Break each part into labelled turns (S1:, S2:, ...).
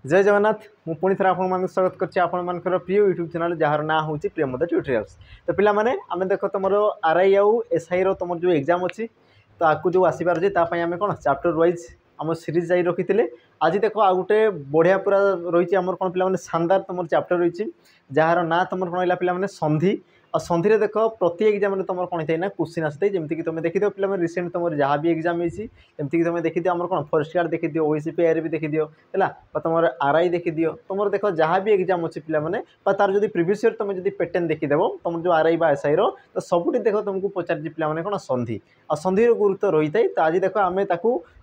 S1: जय जगन्नाथ मु पुणी थे आप स्वागत कर प्रिय यूट्यूब चैनल जार ना हूँ प्रियमदा ट्यूटोरियल्स। तो पिला माने आमे देखो तुम आरआई आउ एसआई रो तुम जो एग्जाम अच्छी तो आपको जो आसबार अच्छे आम कौन चैप्टर वाइज आम सीरीज जारी रखी थे। आज देखो आ गोटे बढ़िया पूरा रही आम कौन पे शानदार तुम चैप्टर रही जार ना तुम कौन पे संधि और संधि देख प्रति एग्जाम तुम कौन होता है ना क्वेश्चन आसते जमीक तुम देखी दियो पे रिसेंट तुम जहाँ भी एग्जाम होती तुम देखी दियो कौन फॉरेस्ट गार्ड देखी दियो ओएसी पेआर भी देखी दियो है तुम आरआई देखी दियो तुम देख जहाँ भी एग्जाम अच्छी पे तार जो प्रिवियस ईयर तुम जो पैटर्न देखीदेव तुम जो आरआई एसआई रो तो सबुठ देख तुमको पचार पे कौन संधि और संधि गुरुत्व रही है। तो आज देख आम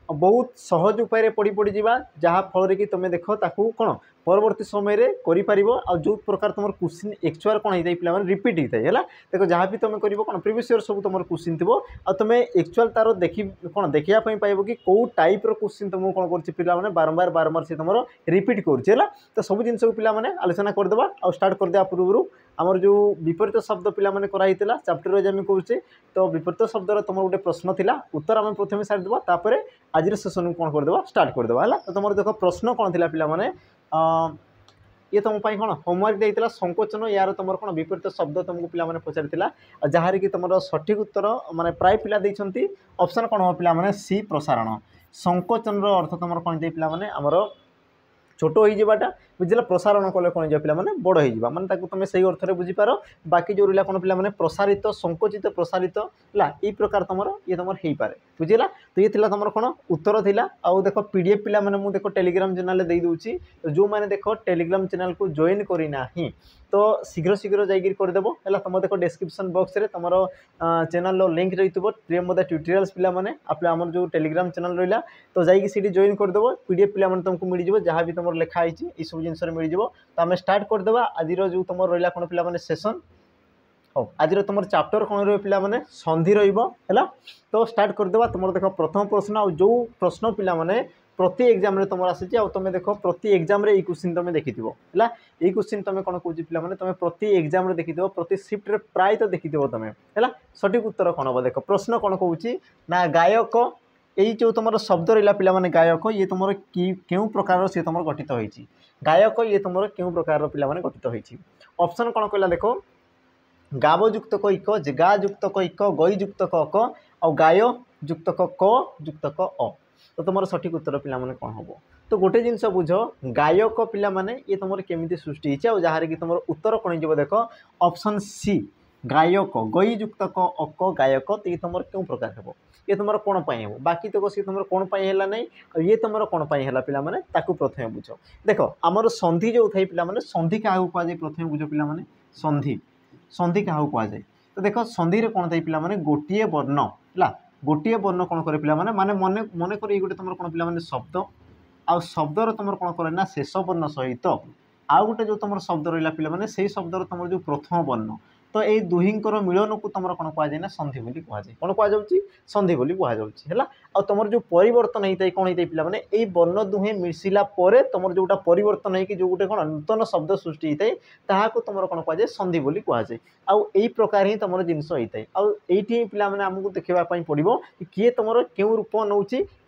S1: बहुत सहज उपाय पढ़ी पढ़ी जा जहाँ फल कि तुम देख ताकू कौन परवर्ती समय कर जो प्रकार तुम क्वेश्चन एक्चुअल कौन होता है पे रिपीट होता है देख जहाँ भी तुम कर कौन प्रिवियस ईयर सब तुम क्वेश्चन थो आ तुम एक्चुअल तार देखी कौन देखापी पाइब कि कौ टाइप क्वेश्चन तुमको कौन कर बारंबार बारंबार से तुम रिपीट कर तो सब जिन पे आलोचना करदे आ स्टार्ट करदे पूर्व आमर जो विपरीत शब्द पे कराई चैप्टर वाइज आम करुचे। तो विपरीत शब्दर तुम गोटे प्रश्न था उत्तर आम प्रथम सारीदेवा आज सेसन को कौन करदे स्टार्ट करदे है। तो तुम देखो प्रश्न कौन थी पे ये तुम कौन होमवर्क देता संकोचन यार तुम कौन विपरीत शब्द तुमको पे पचार जहाँ कि तुम सठिक उत्तर माने प्राय पिला देइछंती ऑप्शन कौन हम पे सी प्रसारण संकोचन अर्थ तुम कौन पे आमर छोट हो जावाटा बुझे प्रसारण कले कौन पे बड़ हो माने तुम से अर्थ में बुझीपार बाकी जो रहा कौन पे प्रसारित संकोचित प्रसारित है ये प्रकार तुम ये तुम हो पाए बुझेगा। तो ये तुम कौन उत्तर थिला आउ देख पीडीएफ पिला माने मु देख टेलीग्राम चैनल दे दूची तो जो मैंने देख टेलीग्राम चैनल को जॉइन करना तो शीघ्र शीघ्र जाकर करदेव है। तुम देख डिस्क्रिप्शन बॉक्स रे तुम चैनल लिंक रही प्रियमदा ट्यूटोरियल्स पे आम जो टेलीग्राम चैनल रहा तो जाकि सीटी जॉइन करदेव पीडीएफ पिला तुमको मिल जाए जहाँ भी तुम लिखाई ये सब जिन मिल जाए। तो आम स्टार्ट करदे आज जो तुम रहा कौन पे सेसन हो आज तुम चैप्टर कौन पे संधि रहा। तो स्टार्ट करदे तुम देख प्रथम प्रश्न आ जो प्रश्न पे प्रति एग्जाम तुम आसी तुम देख प्रति एग्जाम रे क्वेश्चन तुम देखी है ये क्वेश्चन तुम कौन कौन पे तुम प्रति एग्जाम देखी प्रति शिफ्ट रे प्राय तो देखी तुम है सठिक उत्तर कौन हम देख प्रश्न कौन कौन ना गायक यही जो तुम शब्द रहा पे गायक ये तुम क्यों प्रकार सी तुम गठित होती गायक ये तुम क्यों प्रकार पे गठित होती ऑप्शन कौन कहला देख गाव युक्त क इक गा युक्त क इक गई युक्त क अक आ गाय युक्त क युक्त क अ तो तुम सठिक उत्तर पे कौन हम। तो गोटे जिनस बुझ गायक पे ये तुम केमी सृष्टि होती जहाँ कि तुम उत्तर कौन हो देख ऑप्शन सी गायक गई युक्त क अक गायक तो ये तुम क्यों प्रकार हे ये तुम कौन पाई हे बाकी तो सी तुम कौन पाई है ना ये तुम कौन पाई है पे प्रथम बुझ देख आमर संधि जो थे पे संधि क्या कहुए प्रथम बुझ पे संधि संधि क्या कहुए तो देख संधि रे कौन थे पे गोटे वर्ण है गोटे वर्ण कौन करे पे माने मन मन कर गोटे तुम कौन पे शब्द आ शब्दर तुम कौन करे ना शेष वर्ण सहित आउ गोटे जो तुम शब्द रहा पे से शब्दर तुम जो प्रथम वर्ण तो ये दुहींकर मिलन को तुम कौन कहुए ना संधि बोली कहुए कौन कहुँ संधि बोली कहुए आ तुम जो परिवर्तन होता है कौन होता है पे वर्ण दुहे मिशिला तुम जोटा परिवर्तन हो जो गोटे कौन नूतन शब्द सृष्टि होता है ताकू तुम कौन कहुए संधि बोली कहुए आउ यही प्रकार ही तुम जिनस होता है आईटी पे आमको देखापी पड़ो किए तुम क्यों रूप नौ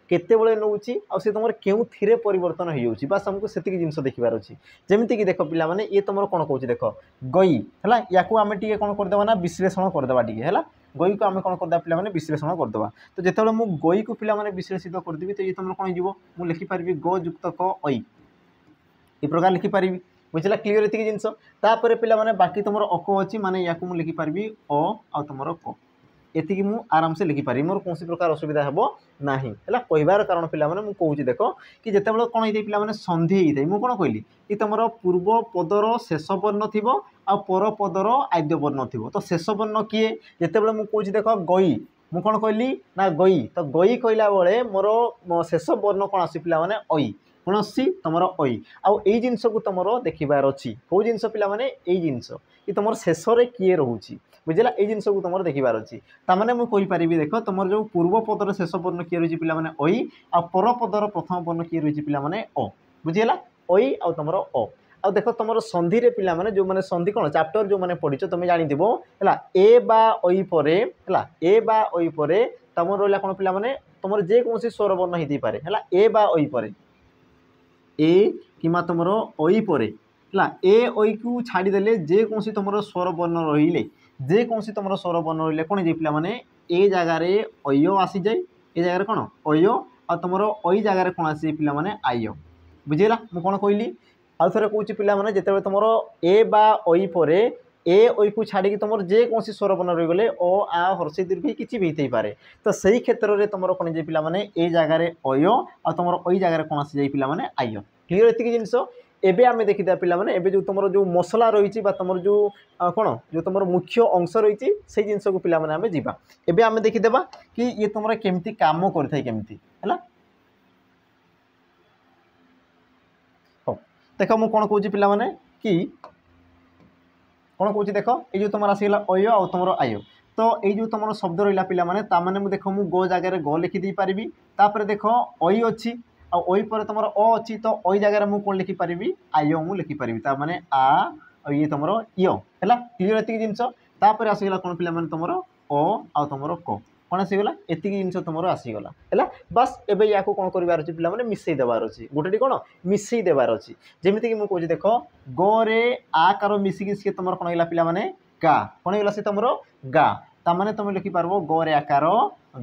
S1: केतबले नौ सी तुम क्यों थी परिवर्तन हो बास आमको से जिन देखार अच्छी जमीक देख पे ये तुम कौन कौच देख गई है या आम टे कौन करदे ना विश्लेषण करदे टे है गई को आम कौन करदे पे विश्लेषण करदे तो जिते मुझे गई को पे विश्लेषित करदेवी तो ये तुम कौन हो लिखिपारि ग युक्त क ऐ ये प्रकार लिखिपारि बुझला क्लीयर ये जिनस तापर पे बाकी तुम अक अच्छी माने या लिखिपारि अ आ तुम क एति मु आराम से लिखिपारि मोर कौन प्रकार असुविधा हे ना है कहबार कारण पे मुझे कहूँ देख कि जिते बड़े कौन होता है संधि होता है मुझे कौन कहली कि तुम पूर्व पदर शेष वर्ण थी आ पर पदर आद्य वर्ण थी तो शेष वर्ण किए जिते बड़े मुझे देख गई मुझे कौन कहली ना गई तो गई कहला बेले मोर शेष वर्ण कौन आसी पे ऐ कौन सी तुम ऐ आउ जिनस को तुम देखार अच्छी कौ जिनस पे जिनस कि तुम शेष किए रोचे बुझला ये जिनस को तुम देखार अच्छी ताने मुझे कहीपरि देख तुम जो पूर्व पदर शेष वर्ण किए रही पे ऐ आ पर पदर प्रथम वर्ण किए रही पे अ बुझीगला ऐ आ तुम अ आ देख तुम संधि रे पे जो मैंने संधि कौन चैप्टर जो मैंने पढ़ी तुम जानिथिबो है ए बा ऐ परे है ए बा ऐ परे तुम रहा कौन पे तुम जेकोसी स्वर वर्ण होती पारे है ए बा ऐ परे ए किमा तुम ओई पर है ए ओई को छाड़देले जेकोसी तुम स्वर वर्ण रही जेकोसी तुम स्वर वर्ण रही कौन जाए पे ए जगार अय आसी जाए ए जगार कौन अय आ तुम ओई जगार कौन आसी पे आय बुझेगा मुझे कौन कहली आउ थे कौच पे जिते तुम ए बा ओई पर ए ओई को छाड़ी तुम जेकोसी स्वर वर्ण रही गले ओ आ हर्षे दीर्घ किसी भी हो पाए तो सही क्षेत्र में तुम कौन जाए पे ए जगार अय आ तुम ओई जगार कौन आसी जाए पे आय क्लीयर एति जिनस एबे आमे देखिदा पिला माने एबे जो तुमरो जो मसला रही बा तुमर जो कौन जो तुमर मुख्य अंश रही से जिनस को पिला माने आमे जीवा एबे आमे देखिदेबा कि ये तुमरा केमती काम करथाय केमती हैला हो देखो मु कोन कहूची पिला माने कि कोन कहूची देखो ए जो तुमरा आसीला अय आ तुमरो आय तो ये जो तुम शब्द रहा पिला माने ता माने मु देखो मु गो जगह गो लिखि दी पारिबी तापर देखो अई अछि आ ओई पर तुम अ अच्छी तो ओई जगह मुझे कौन लिखिपारि आय मु लिखिपारि मैंने आ ये तुम यो है क्लीयर एति जिनस तापर आसीगला कौन पे तुम अ आ तुम क कौन आसीगला एति जिनस तुम आसीगला है बस एबे या कौन करार अच्छे पे मिसई देवार अच्छी गोटे कौन मिसई देवार अच्छी जमीक मुझे देख गे आकार मिसिकी सी तुम कौन होगा पे गा कौन होगा सी तुम गा ताने तुम लिखिपार गे आकार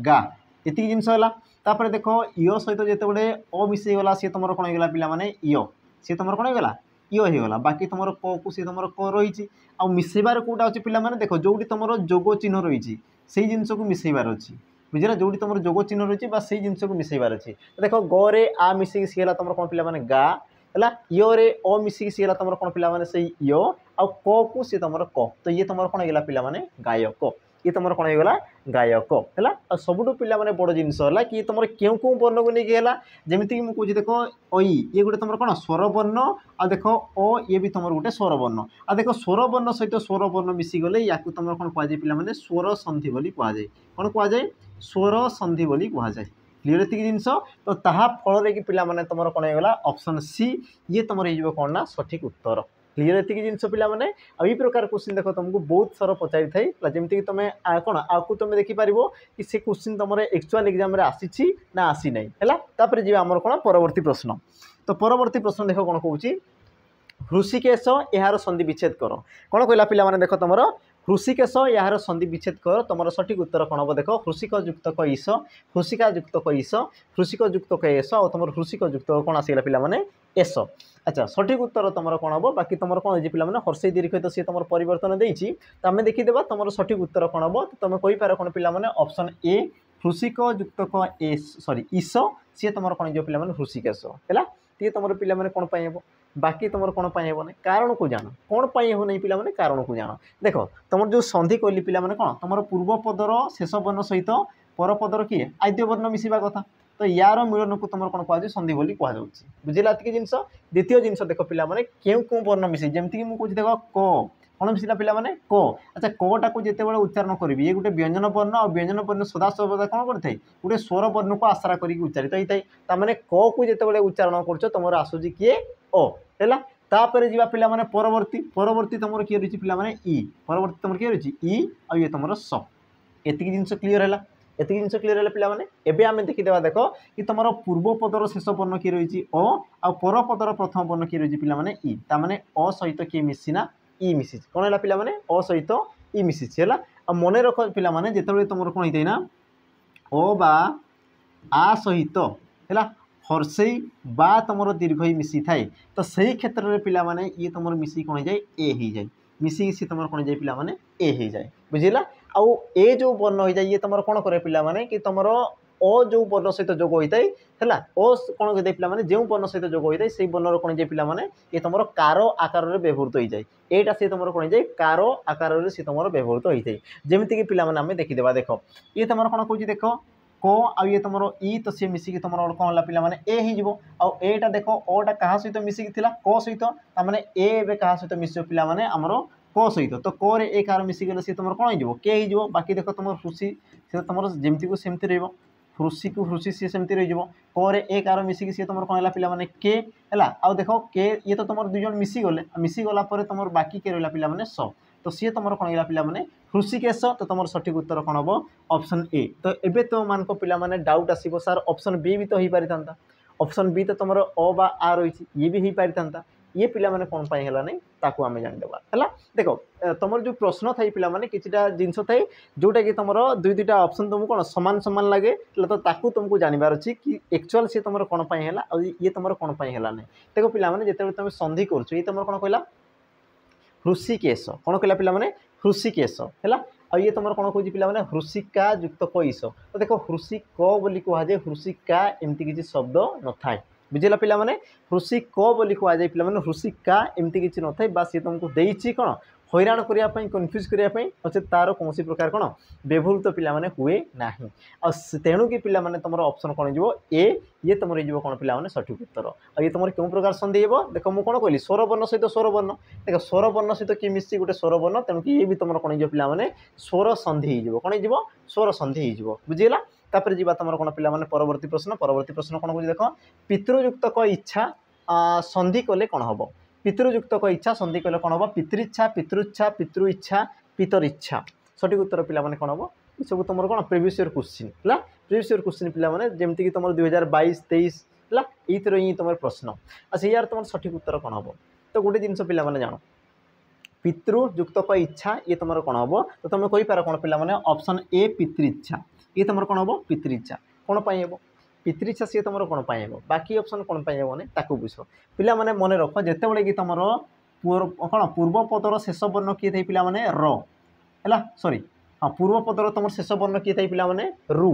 S1: गा एति जिनस है तापर देख इो सहित जिते बड़े अ मिसईगला सी तुम कौन होगा पे इो सी तुम कौन होगा इो होगा बाकी तुम क को सी तुम क रही आ मिसेबार कौटा अच्छे पे देख जो तुम जोग चिन्ह रही से जिनस को मिसेबार अच्छी बुझे जो तुम जोग चिन्ह रही से जिनस को मिसेबार अच्छी देख गे आ मिसिकी सी है तुम कौन पे गा है इे अ मिसिकी सी है तुम कौन पे से इो आ को सी तुम क तो ये तुम कौन होगा पे गायक ये तुम कौन होगा गायक है सबुठ पिला माने बड़ जिनस है कि तुम क्यों क्यों वर्ण को लेकिन जमीक मुझे देख अई ये गोटे तुम कौन स्वर वर्ण आ देख ओ ये भी तुम गोटे स्वर वर्ण आ देख स्वर वर्ण सहित स्वर वर्ण मिसीगले या तुम कौन कहुए पे स्वर संधि बोली कहुए कौन कहुए स्वर संधि बोली कहुए क्लीयर एति जिनस तो ताहा फल कि पिला माने तुम कौन होगा ऑप्शन सी ये तुम हो कौन ना सठिक उत्तर क्लीयर एति जिनस पिला माने आ प्रकार क्वेश्चन देख तुमको बहुत थर पचारि थाई जमीक तुम कौन आपको तुम देखिपार कि से क्वेश्चन तुम एक्चुअल एग्जाम रे आसी ना आसी ना है तापर जी आमर कौन परवर्ती प्रश्न तो परवर्ती प्रश्न देख कौन कहूँ हृषिकेश यार संधि विच्छेद कर कौन कहला पिला माने देख तुम हृषिकेश यार संधि विच्छेद कर तुम सठिक उत्तर कौन हम देख हृषिक युक्त क ईश हृषिका युक्त क ईश हृषिक युक्त क एस और तुम हृषिक युक्त कौन आसगला पिला माने एस अच्छा सठिक उत्तर तुम कौन हम बाकी तुम कौन हो पे हर्षे दीर्घ तो सी तुम परिवर्तन देती तो आम देखीदेवा तुम सठिक उत्तर कौन हम तो तुम कहींपार कौन पे ऑप्शन ए हृषिक युक्त क एस सॉरी ईश सी तुम कौन हो पे हृषिकेश है ये तुम पे कौन पाई हे बाकी तुम कौन पाई हे कारण को जान कौन पाई हो नहीं पे कारण को जान देख तुम जो संधि कहली पे कौन तुम पूर्व पदर शेष वर्ण सहित पर पदर किए आद्य वर्ण मिसवा कथा तो यार मिलन को तुम कौन कह संधि बोली कहुच्छे बुझेगा एति जिनस द्वितीय जिनस देख पे क्यों क्यों वर्ण मिसे जमीक मुझे देख क कौन मिसला पे क अच्छा कटा को जिते बड़े उच्चारण करी ये गोटे व्यंजन वर्ण और व्यंजन वर्ण सदा सर्वदा कौन करते गोटे स्वर वर्ण को आश्रा करके उच्चारित होता है ताने क को जिते उच्चारण कर तुम आसूसी किए ओ है तापर जी पे परवर्ती परवर्ती तुम किए रही पे ई परवर्ती तुम किए रही ई आ ये तुम स एति जिनस क्लीयर है एति जिनस क्लीयर है पे एबे आम देखीदेवा देख कि तुम पूर्व पदर शेष वर्ण किए रही अ आ पर पदर प्रथम वर्ण किए रही पे ई ताने अ सहित किए मिसिना ई मिसी कौन है पे अ सहित ई मिसी है मन रख पे जिते तुम कौन होता है ना अ बा आ सहित है हर्षई बा तुम दीर्घ ही मिसी थाए तो सही क्षेत्र में पिला माने ये तुम मिसी कौन जाए ए ही जाए मिसी सी तुम कौन जाए पिला माने ए ही जाए बुझेगा आउ ए जो वर्ण हो जाए ये तुम कौन करे पिला माने कि तुम अ जो वर्ण सहित जोग होता है अ कौन होता है पे जो वर्ण सहित जोग होता है से वर्ण कौन जाए पे ये तुम कार आकार में व्यवहृत हो जाए एटा से तुम कौन जाए कार आकार में सी तुम व्यवहृत होता है जमीक पे देखीदेवा देख ये तुम कौन कहूँ देख को आ ये तुम ई तो सी मिसिकी तुम कौन है पे ए हो आटा देख अटा क्या सहित मिसिकी क सहित ताने ए क्या सहित मिस पे आमर क सहित तो क रे ए कार मिसिगले सी तुम कौन हो के हो बाकी देख तुम हृषि से तुम जमती को सेमती रही हृषि को हृषि सी सेमती रही क रे ए कार मिसिकी सी तुम कौन है पे के है आउ देख के ये तो तुम दुई जन मिसीगले मिसीगला तुम बाकी के रहा पे स तो सी तुम कौन है पे हृषिकेश तो तुम सठिक उत्तर कौन हम ऑप्शन ए तो एबे तो मान को पिला माने डाउट आसीबो सर ऑप्शन बी भी तो हो पारि था ऑप्शन बी तो तुम अ बा आ रही ये भी हो पारि था ये पिला माने कौन पाई हला नहीं ताकू आमे जान देबा हला देखो तुम जो प्रश्न थाई पिला माने किछिटा जिंस थाई जोटा कि तुम दुई दुईटा ऑप्शन तुमको कौन समान समान लगे तो ताकू तुमको जानबार अछि कि एक्चुअल से तुम कौन पाई हला और ये तुम कौन पाई हला नहीं देखो पिला माने जेते तुम संधि करछ ये तुम कौन कहला हृषिकेश कौन कहला पिला माने हृषिकेश हला और ये तुम कौन कहूँ पिला माने हृषिका युक्त कैश तो देखो हृषिक बोली कहुए हृषिका एमती किसी शब्द न थाए बुझेगा पिला माने हृषिक बोली कहुए पिला माने हृषिका एमती किसी न थाए बास ये तुमको देछि कौन हैरान करने कन्फ्यूज करने अच्छे तार कौन प्रकार कौन व्यवहृत पिला माने हुए ना तेणु कि पिला माने तुम ऑप्शन कौन हो ये तुम हो कौन पिला माने सठिक उत्तर और ये तुम क्यों प्रकार संधि हे देख मुझे कौन कहली स्वर वर्ण सहित स्वर वर्ण देख स्वर वर्ण सहित कि मिसी गोटे स्वर वर्ण तेणु कि ये भी तुम कौन हो पिला माने स्वर संधि हो कौन हो स्वर संधि हो बुझीगला तापर जी तुम कौन पिला माने परवर्ती प्रश्न कौन कह देख पितृयुक्त इच्छा संधि कले कौन हम पितृयुक्त इच्छा संधि कले कौन हम पितृच्छा पितृच्छा पितृ इच्छा पितर इच्छा सठिक उत्तर पिला माने कौन हम ये सब तुम कौन प्रिवियस ईयर क्वेश्चन है प्रिवियस ईयर क्वेश्चन पिला माने जेमती कि तुम 2022-23 है ये तुम प्रश्न अच्छा यार तुम सठिक उत्तर कौन हम तो गोटे जिनस पिला माने जानो पितृयुक्त इच्छा ये तुम कौन हम तो तुम कहींपार कौन पिला माने ऑप्शन ए पितृच्छा ये तुम कौन हम पितृच्छा कौन पाई हे पितृच्छा सी तुम कौन पाई हे बाकी ऑप्शन कौन पाई हेनी ताकू बुझ पिला माने मन रख जिते बड़े कि तुम कौन पूर्व पदर शेष वर्ण किए थे पिला माने र है सॉरी हाँ पूर्व पदर तुम शेष वर्ण किए थे पिला माने रु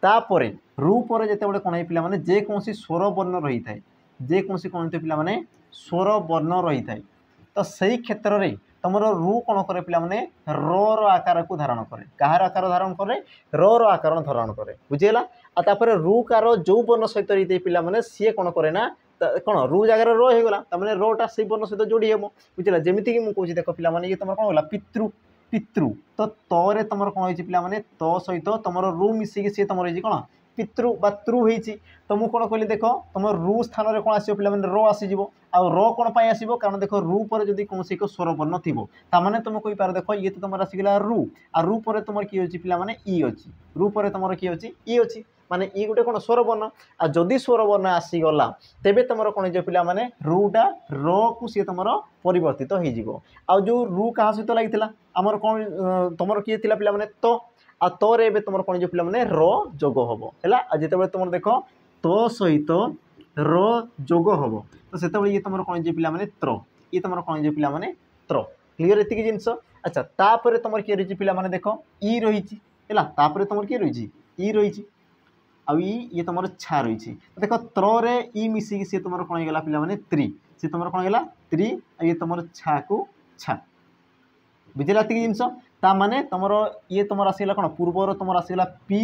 S1: तापर रु पर जिते बड़े कौन है पिला माने जेकोसी स्वर वर्ण रही है जेकोसी कौन होते पिला माने स्वर वर्ण रही है तो सही क्षेत्र में तुम रु कौन करे पिला माने रो आकार को धारण करे कहार आकार धारण करे रो आकार धारण करे बुझीगला आ तापर रु कार जो वर्ण सहित रही पिला माने सी कौन करे ना कौन रु जगह रो हो गला तमें रोटा से वर्ण सहित जोड़ी हम बुझला जमीती कि मुझे देख पिला माने ये तुम कौन होला पितृ पितृ तो तरे तुम कौन होती पिला माने तो सहित तुम रु मिसिकी सी तुम रही कौन पितृ बा तृ होती तो मुझे कौन कहली देख तुम रु स्थान में कौन आसो पे रो आसीज आ रो कौन पाई आसो कारण देख रु पर जब कौन एक स्वर वर्ण थी ताने तुम कहींपार देख ये तो तुम आसीगला रु आ रु पर तुम किए अच्छी पिला माने ई अच्छी रु पर तुम किए अच्छी ई अच्छी माने ई गोटे कौन स्वर वर्ण आ जदि स्वर वर्ण आसीगला तेबे तुम कौन हो पिला माने रुटा रो को सी तुम परिवर्तित हो जो रु क्या सहित लगी आमर कौन तुम किए पिला माने तो आ तोरे एबे तुम कौन जो पिला माने रो जोग हम है जिते तुम देख तो सहित रो जोग हम तो से ये तुम कौन जो पिला माने त्र ये तुम कौन जो पिला माने त्र क्लीयर एति जिनस अच्छा तापर तुम किए रही पिला माने देख ई रही है तुम किए रही ई रही ये तुम छा रही देख त्रे ई मिसिकी सी तुम कौन होगा पिला माने त्रि सी तुम कौन होगा त्रि ये तुम छा को छा बुझेगा जिनस ता माने तुम ये तुम आसीगला कौन पूर्वर तुम आसीगला पी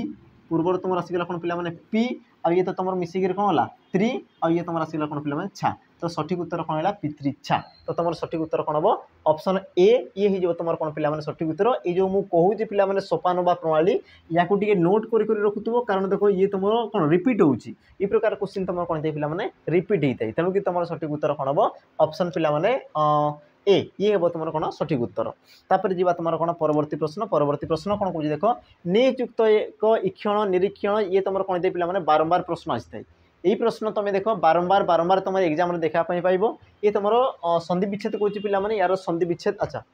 S1: पूर्वर तुम आसीगला कौन पिला माने पी आ ये तो तुम मिसिकी कौन होला त्रि आ ये तुम आसीगला कौन पिला माने छा तो सठिक उत्तर कौन है पितृच्छा तो तुम सठिक उत्तर कौन हम ऑप्शन ए ये हो तुम कौन पिला माने सठिक उत्तर ये जो मुझे कहूँ पिला माने सोपान बा प्रणाली या नोट कर रखुव कारण देखो ये तुम कौन रिपीट होची ये प्रकार क्वेश्चन तुम कौन पिला माने रिपीट होता है तेणुक तुम सठिक उत्तर कौन हम ऑप्शन पिला माने ए ये हे तुम कौन सठिक उत्तर तापर जी तुम कौन परवर्ती प्रश्न कौन कह देख नियुक्त एक इक्षण निरीक्षण ये तुम कौन दे पिला माने बारंबार प्रश्न आसी यही प्रश्न तुम देख बारंबार तुम एग्जाम देखापी पाइब ये तुम संधि विच्छेद कौन पिला माने यार संधि विच्छेद अच्छा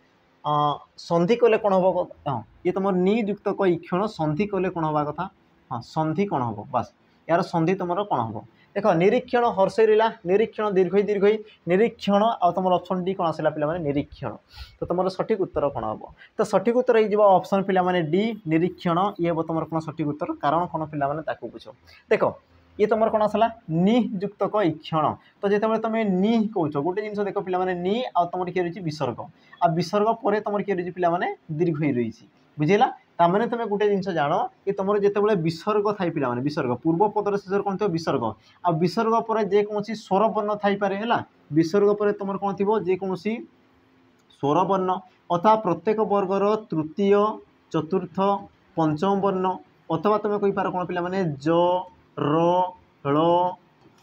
S1: संधि कले कौन हम हाँ ये तुम नियुक्त इक्षण संधि कले कौन हवा कथा हाँ संधि कौन हम बास यार संधि तुम कौन हम देख निरीक्षण हर्षेला निरीक्षण दीर्घई दीर्घई निरीक्षण आ तुम ऑप्शन डी कौन आसला पिला माने निरीक्षण तो तुम सठिक उत्तर कौन हम तो सठिक उत्तर हो ऑप्शन पिला माने डी निरीक्षण ये तुम कौन सठिक उत्तर कारण कौन पिला माने ताकू बुझ देख ये तुम कौन आसला नियुक्त इक्षण तो जिते तुम नि कौच गोटे जिन देख पिला माने नि आ तुम किए रही विसर्ग आ विसर्ग पर तुम किए रही पिला माने दीर्घई रही बुझेगा ताने तुम गोटे जिन जान कि तुम जिते विसर्ग थाई पिला माने विसर्ग पूर्व पदर शेष कौन थो विसर्ग आ विसर्ग पर जेकोसी स्वर वर्ण थाई पारे है विसर्ग पर तुम कौन थी जेकोसी स्वर वर्ण अथवा प्रत्येक वर्गर तृतीय चतुर्थ पंचम वर्ण अथवा तुम कहींपार कौन पिला माने ज र ळ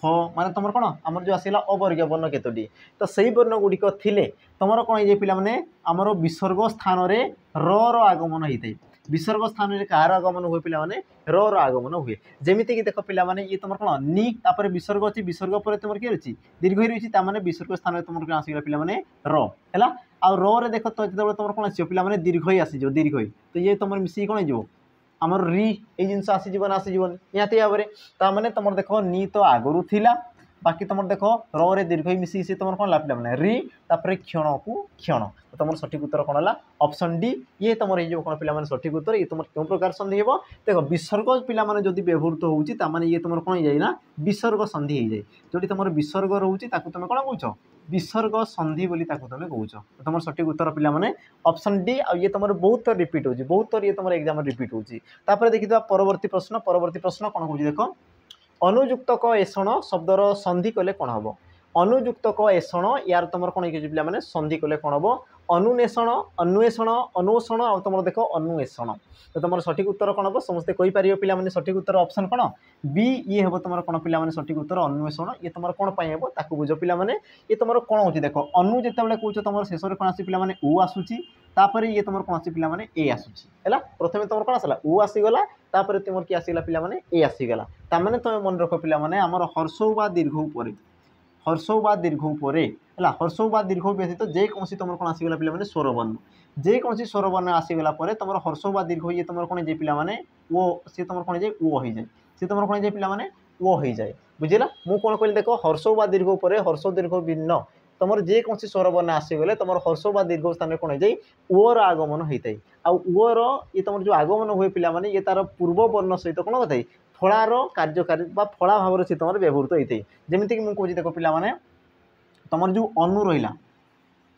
S1: ह माने तुम कौन आमर जो आसला अवर्गीय वर्ण केतोटी तो सही वर्ण गुड़िक थिले तुम कौन ये पिला माने आमर विसर्ग स्थान रे र आगमन होता है विसर्ग स्थान में कहार आगमन हुए पे रो आगमन हुए जमीक देख पे ये तुम कौन नि तापर विसर्ग अच्छी विसर्ग पर तुम किए रही दीर्घ रही है विसर्ग स्थान में तुम आसगला पे रा आ रे देख तो जो तुम कौन आस पे दीर्घ ही आसीज दीर्घ ही तो ये तुम मिसिक कौन हो आमर री ये जिनस आसीज आसीजन निहती भाव में तुम देख नि तो आगुरी थिला बाकी तुम देख रे दीर्घ ही मिसिक तुम कौन ला पे री तापर क्षण को क्षण तो तुम सठिक उत्तर कौन है ऑप्शन डी ये तुम ये कौन पे सठिक उत्तर ये तुम क्यों प्रकार संधि हे देख विसर्ग पे जब व्यवहृत होने ये तुम कौन हो जाए विसर्ग संधि हो जाए जो तुम विसर्ग रोचे तुम कौन कौच विसर्ग संधि बोली तुम कौच तुम सठिक उत्तर पे ऑप्शन डी आ ये तुम बहुत थर रिपीट हो बहुत थर ये तुम एग्जाम रिपीट होपर देखी परवर्ती प्रश्न कौन कौन देख अनुयुक्त क एषण शब्दर संधि कले कौन हम अनुयुक्त क एषण यार तुम कौन पे संधि कले कौन हम अनुनेषण अन्वेषण अनुषण आ तुम देख अन्वेषण तो तुम सठिक उत्तर कौन हम समस्ते कहीपर पे सठिक उत्तर ऑप्शन कौन बी ये हम तुम कौन पे सठिक उत्तर अन्वेषण ये तुम कौन हम ताकू बुझ पे ये तुम कौन हो देख अनु जिते कौच तुम शेष में कौन आस पे उ आसूची तापर ये तुम कौन आस पे ए आसूची है प्रथम तुम कौन आसला उ आसीगला तापर तुम किए आसगला पे ए आसीगला ताने तुम मन रख पे आमर हर्षौ बा दीर्घ पर हर्षौ बा दीर्घ पर है हर्षौ बा दीर्घ व्यतीत जेकोसी तुम कौन आसगला पे स्वरवर्ण जेकोसी स्वरवर्ण आसीगला तुम हर्षौ बा दीर्घ ये तुम कौन पे वो सी तुम कौन जाए ओ हो जाए सी तुम कौन जाए पे ओ हो जाए बुझेगा मुझे कौन कहली देख हर्षौ बा दीर्घ पर हर्ष दीर्घ भिन्न तुम जेकोसी स्वरवर्ण आसीगले तुम हर्ष बा दीर्घ स्थान में कौन हो जाए ओर आगमन होता है आर ये तुम जो आगमन हुए पे ये तार पूर्व वर्ण सहित कौन होता है फलार कार्यकारी फला भाव से तुम व्यवहृत होता है जमीक मुझे देख पे तुम जो अनु रहा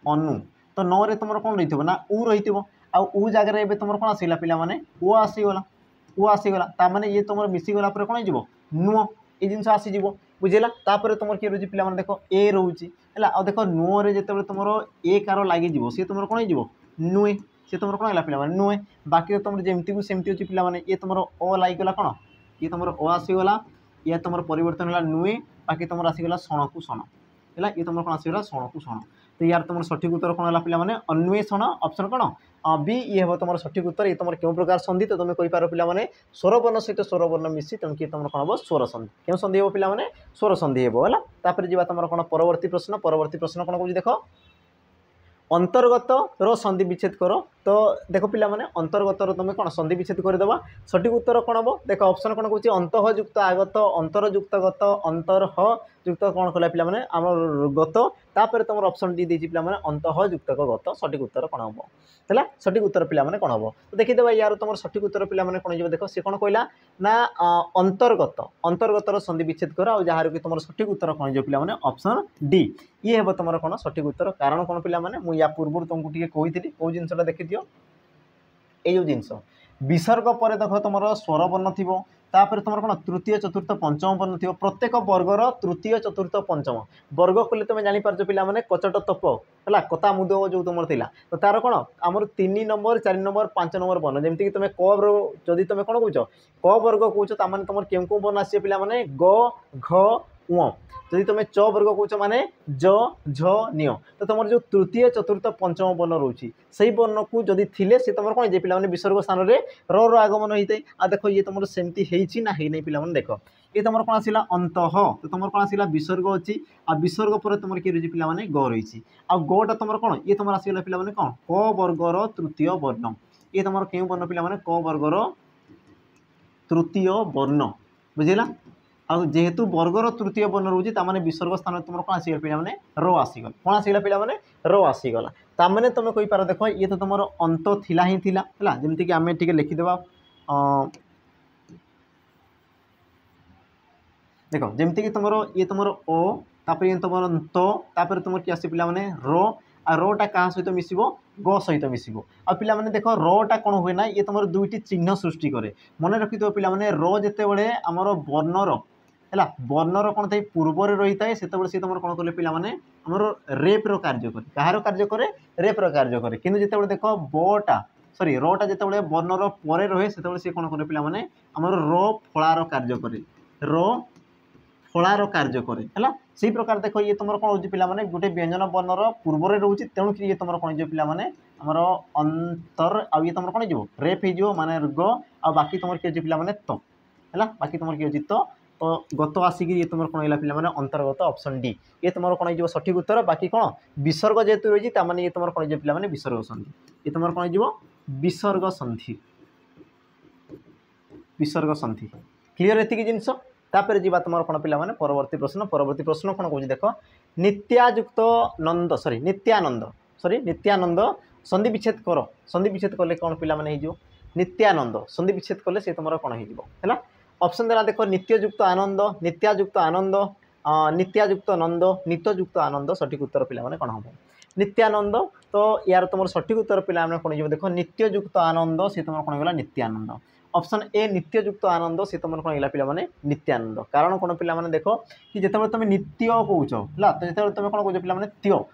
S1: अनु तो न रे तुम कौन रही ना उ रही उ जगह तुम कौन आसगला पे ओ आसीगला ओ आसीगला ताने ये तुम मिसीगला कौन हो नुह ये जिन आसीज बुझेगा तापर तुम किए रोचे पे देख ए रोचे है आ देख नुह जो तुम ए कार लगे सी तुम कौन हो नुए सी तुम कौन है पे नुए बाकी तुम जमती को सेमती अच्छी पे ये तुम अ लगिगला कौन ये तुम अ आसीगला या तुम परिवर्तन है नुए बाकी तुम आसीगला क्षण को क्षण है ये तुम कौन आसगला क्षण को क्षण तो यार तुम सठिक उत्तर कौन है पे अन्वेषण ऑप्शन कौन बी ये हम तुम सठिक उत्तर ये तुम क्यों प्रकार संधि तो तुम कहीपर पे स्वरवर्ण सहित स्वरवर्ण मिसी तुम किए तुम कौन हम स्वर संधि क्यों संधि हम पे स्वर संधि है तापर जी तुम कौन परवर्ती प्रश्न कौन कौन देख अंतर्गत रो संधि विच्छेद कर तो देख पे अंतर्गत तुम कौन संधि विच्छेद करदेवा सठिक उत्तर कौन हम देख ऑप्शन कौन कौन अंतःयुक्त आगत अंतरयुक्त गत अंतरयुक्त कौन कला पे आम गत तापर तुम ऑप्शन डी देती पे अंतःयुक्त गत सठिक उत्तर कौन हम है सठिक उत्तर पे कौन हम तो देखीदे यार तुम सठिक उत्तर पे कौन हो देख सी कौन कहला ना अंतर्गत संधि विच्छेद कर जार कि तुम सठिक उत्तर कौन हो पे ऑप्शन डी ये हम तुम कौन सठिक उत्तर कारण कौन पे मुझे या पूर्व तुमको टे कही कौ जिनसा देखी दियो ये जो जिनस विसर्ग पर देख तुम स्वर वर्ण थी तापर तुम कौन तृतीय चतुर्थ पंचम वर्ण थी प्रत्येक वर्गर तृतीय चतुर्थ पंचम वर्ग कले तुम जापर पे कचट तप है कता मुद जो तुम थी तो तार कौन आमर 3 नंबर 4 नंबर 5 नंबर वर्ण जमीक तुम कदी तुम कौन कौच क वर्ग कौच ताने तुम क्यों कौ वर्ण आस पे ग घ उ जदि तुम च वर्ग कौच माने ज झ निय तो तुम जो तृतीय चतुर्थ पंचम वर्ण रोचे से वर्ण को जदि थिले से तुम कौन पे विसर्ग स्थान में रो आगमन होता है आ देख ये तुम सेमती है नहीं पे देख ये तुम कौन आसला अंत तो तुम कौन आसला विसर्ग अच्छी आ विसर्ग पर तुम किए रही पे ग रही आ गटा तुम कौन ये तुम आसगला पे कौन क वर्गर तृतीय वर्ण ये तुम क्यों वर्ण पे क वर्गर तृतीय वर्ण बुझेगा आ जेहेतु वर्गर तृतीय वर्ण रोचे ताने विसर्ग स्थान तुम कौन आसगला पे रो आसीगला कौन आसगला पे रो आसीगला ताने तुम कहीपर देख ये तो तुम अंत थिला ही थिला है जमीक आम टे लिखिदेवा देख जमीक तुम ये तुम ओ तापर ये तुम तापर तुम किए आस पे रो आ रोटा क्या सहित मिसब ग सहित मिसब आ पे देख रोटा कौन हुए ना ये तुम दुईटी चिन्ह सृष्टि करे मन रखिद पे रो जिते बड़े आमर वर्णर है वर्णर कौन थे पूर्व रही है से सी तुम कौन कले पे आमर रेप्र कार्य करे कहार कार्य करे रेप्र कार्य करे कि जिते देख बटा सॉरी रोटा जिते वर्णर पर रहे से सी कौन करे पे आमर रो फलार कार्य करे रो फलार कार्य करे है से प्रकार देख ये तुम कौन हो पे गोटे व्यंजन वर्णर पूर्व रोचे तेणुक ये तुम कौन पे आमर अंतर आ ये तुम कौन हो रेफ हो माने ग आ बाकी तुम किए पे तो है बाकी तुम किए तो तो गत आसिक ये तुम कौन है पे अंतर्गत ऑप्शन डी ये तुम कौन हो सठिक उत्तर बाकी कौन विसर्ग जेहतु रही है ये तुम कौन हो पे विसर्ग संधि ये तुम कौन हो विसर्ग संधि विसर्ग संधि क्लीयर एति जिनस तापर जी तुम कौन पे परवर्ती प्रश्न कौन कौन देख नित्यायुक्त नंद सॉरी नित्यानंद संधि विच्छेद कर संधि विच्छेद कले कौन पे नित्यानंद संधि विच्छेद कले से तुम कौन है ऑप्शन देला देख नित्ययुक्त आनंद नित्यायुक्त आनंद नित्यायुक्त नंद नित्ययुक्त आनंद सठिक उत्तर पे कौन हम नित्यानंद तो यार तुम सठिक उत्तर पे कौन देख नित्ययुक्त आनंद से तुम कौन गला नित्यानंद ऑप्शन ए नित्ययुक्त आनंद से तुम कौन गला पे नित्यानंद कारण कौन पे देख कि जिते तुम नित्य कौच है तो जिते तुम कौन कौच पे त्यो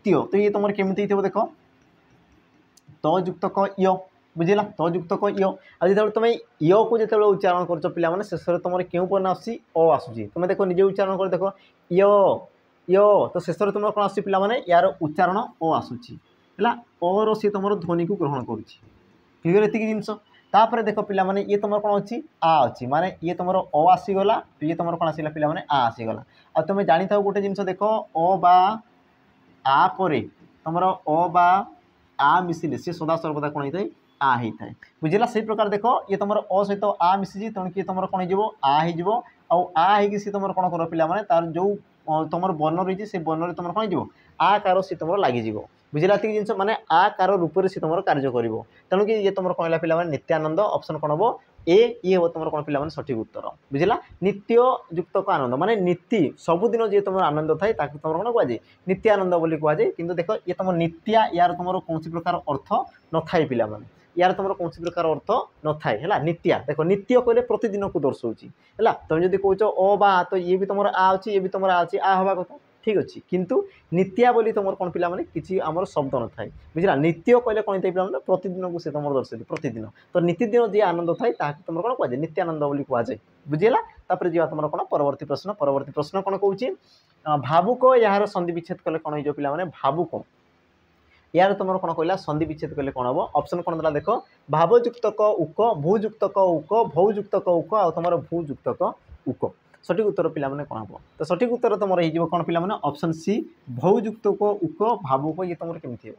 S1: त्यो तो ये तुम केमी देख तो युक्त क य बुझेगा तो युक्त क य आज जो तुम य को जो उच्चारण कर पे शेष में तुम क्यों पर्ण आसूँ अ आसूँ तुम देख निजे उच्चारण कर देख य य तो शेष में तुम कौन आस पे यार उच्चारण अ आसूँ है और सी तुम ध्वनि को ग्रहण कर जिनस तापर देख पे ये तुम कौन अच्छी आ अच्छी माने ये तुम अ आसीगला ये तुम कौन आसला पे आ आसीगला आ तुम जानी था गोटे जिनस देख अ बा आ परे तुम अ बा आ मिसिले सी सदा सर्वदा कौन होता है आ होता है बुझेगा से प्रकार देख ये तुम अ सहित आ मिसी तेणु कि तुम कौन हो आ हो सी तुम कौन कर पे तार जो तुम वर्ण रही से वर्ण तुम कौन हो आ कार सी तुम लगिज बुझेगा जिन माने आ कार रूप से तुम कार्य कर तेणुक ये तुम कौन है पे नित्यानंद ऑप्शन कौन हम ए ये हम तुम कौन पे सठिक उत्तर बुझेगा नित्य युक्त का आनंद माने नीति सबुदिन जी तुम आनंद थाए तुम कौन कहुए नित्यानंद बोली कहुए कि देख ये तुम नित्या यार तुम कौन प्रकार अर्थ न थाए पिला यार तुम कौन प्रकार अर्थ न थाए है नित्या देख नित्य कहले प्रतिदिन को दर्शाऊँगी है तुम जब कौच अ बा तो ये भी तुम आ अच्छी ये भी तुम आ अच्छी आ हवा कथा ठीक अच्छे किंतु नित्या बोली तुम कौन पे किसी आमर शब्द न थाए बुझला नित्य कहले कौन पे प्रतिदिन को से तुम दर्शाई प्रतिदिन तो नितिदिन जी आनंद थाए तुम कौन कहुए नित्यानंद बोली कहुए बुझेगा तापर जी तुम कौन परवर्ती प्रश्न कौन कौन भावुक यार संधि विच्छेद कले कौन हो पे भावुक यार तुम कौन कहला संधि विच्छेद कले कौन हम ऑप्शन कौन देला देख भावयुक्त क उक भूयुक्त क उक भौयुक्त क उक आ तुम भूयुक्त क उक सठिक उत्तर पे कौन हम तो सठिक उत्तर तुम हो कौन पे ऑप्शन सी भौयुक्त को उक भावुक ये तुम केमी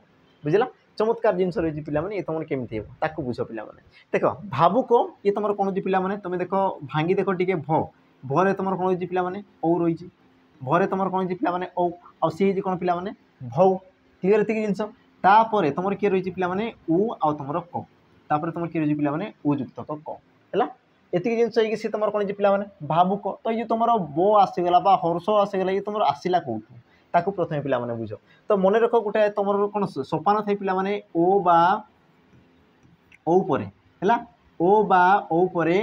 S1: बुझला चमत्कार जिनस रही पे ये तुम केमी ताकू बुझ पे देख भावुक ये तुम कौन हो पे तुम देख भांगी देख टी भरे तुम कौन हो पे औ रही भरे तुम कौन हो पे औ आ सी कौन पे भौ क्लीयर एति जिनस तापर तुम किए रही पे उ आ तुम क तापर तुम किए रही पे उ युक्त क है एति जिनस हो सी तुम कौन पे भावुक तो ये तुम बो आसीगला हर्ष आसीगला ये तुम आसला कौटू ताकू प्रथम पे बुझ तो मन रख गोटे तुम कौन सोपान थे पे ओ बा औ परे है ओ बा औ परे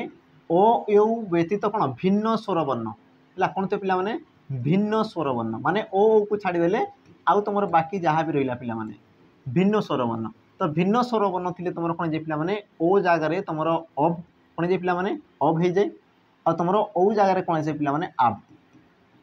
S1: ओ यौ व्यतीत कौन भिन्न स्वर वर्ण है कौन थे पे भिन्न स्वर वर्ण माने ओ को छाड़देले आउ तुम बाकी जहाँ भी रहा पे भिन्न स्वर वर्ण तो भिन्न स्वर वर्ण थी तुम कौन पे ओ जगार तुम अब कौन पे अब हो जाए आ तुम ओ जगार कौन आसे पे आब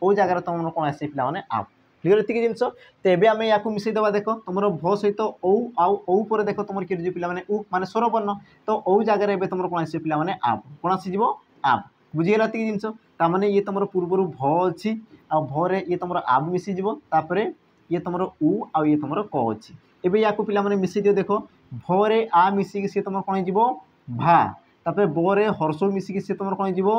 S1: ओ जगार तुम कौन आसे पे आब क्लीयर एति जिनस तो ये आम या मिसईदेवा देख तुम भ सहित ओ आउ ओ पर देख तुम किए पे उ माने स्वर वर्ण तो ओ जगार तुम कौन आसे पे आब कौन आसीज आब बुझीगला एति जिनस ताने ये तुम पूर्वर भ अच्छी आ भरे ये तुम आब मिसीज ये तुम उ आ ये तुम क अच्छी एवं या पे मिसई दियो देख भरे आ मिसिक सी तुम कौन हो भा तापर बरे हर्ष मिसिक सी तुम कौन हो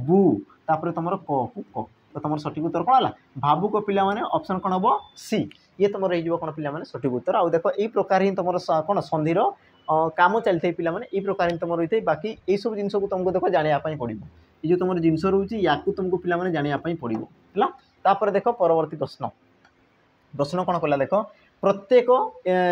S1: बु तापर तुम क को क तो तुम सठिक उत्तर कौन है भावुक पिला ऑप्शन कौन हम सी ये तुम रही कौन पे सठिक उत्तर आउ देख यही प्रकार ही तुम कौन संधिर काम चलते पे यही प्रकार ही तुम रही है बाकी यही सब जिन को तुमको देख जानापी पड़ो ये जो तुम जिनस रोचे या तुमको पे जानापी पड़ो है तापर देख परवर्ती प्रश्न कौन कला देख प्रत्येक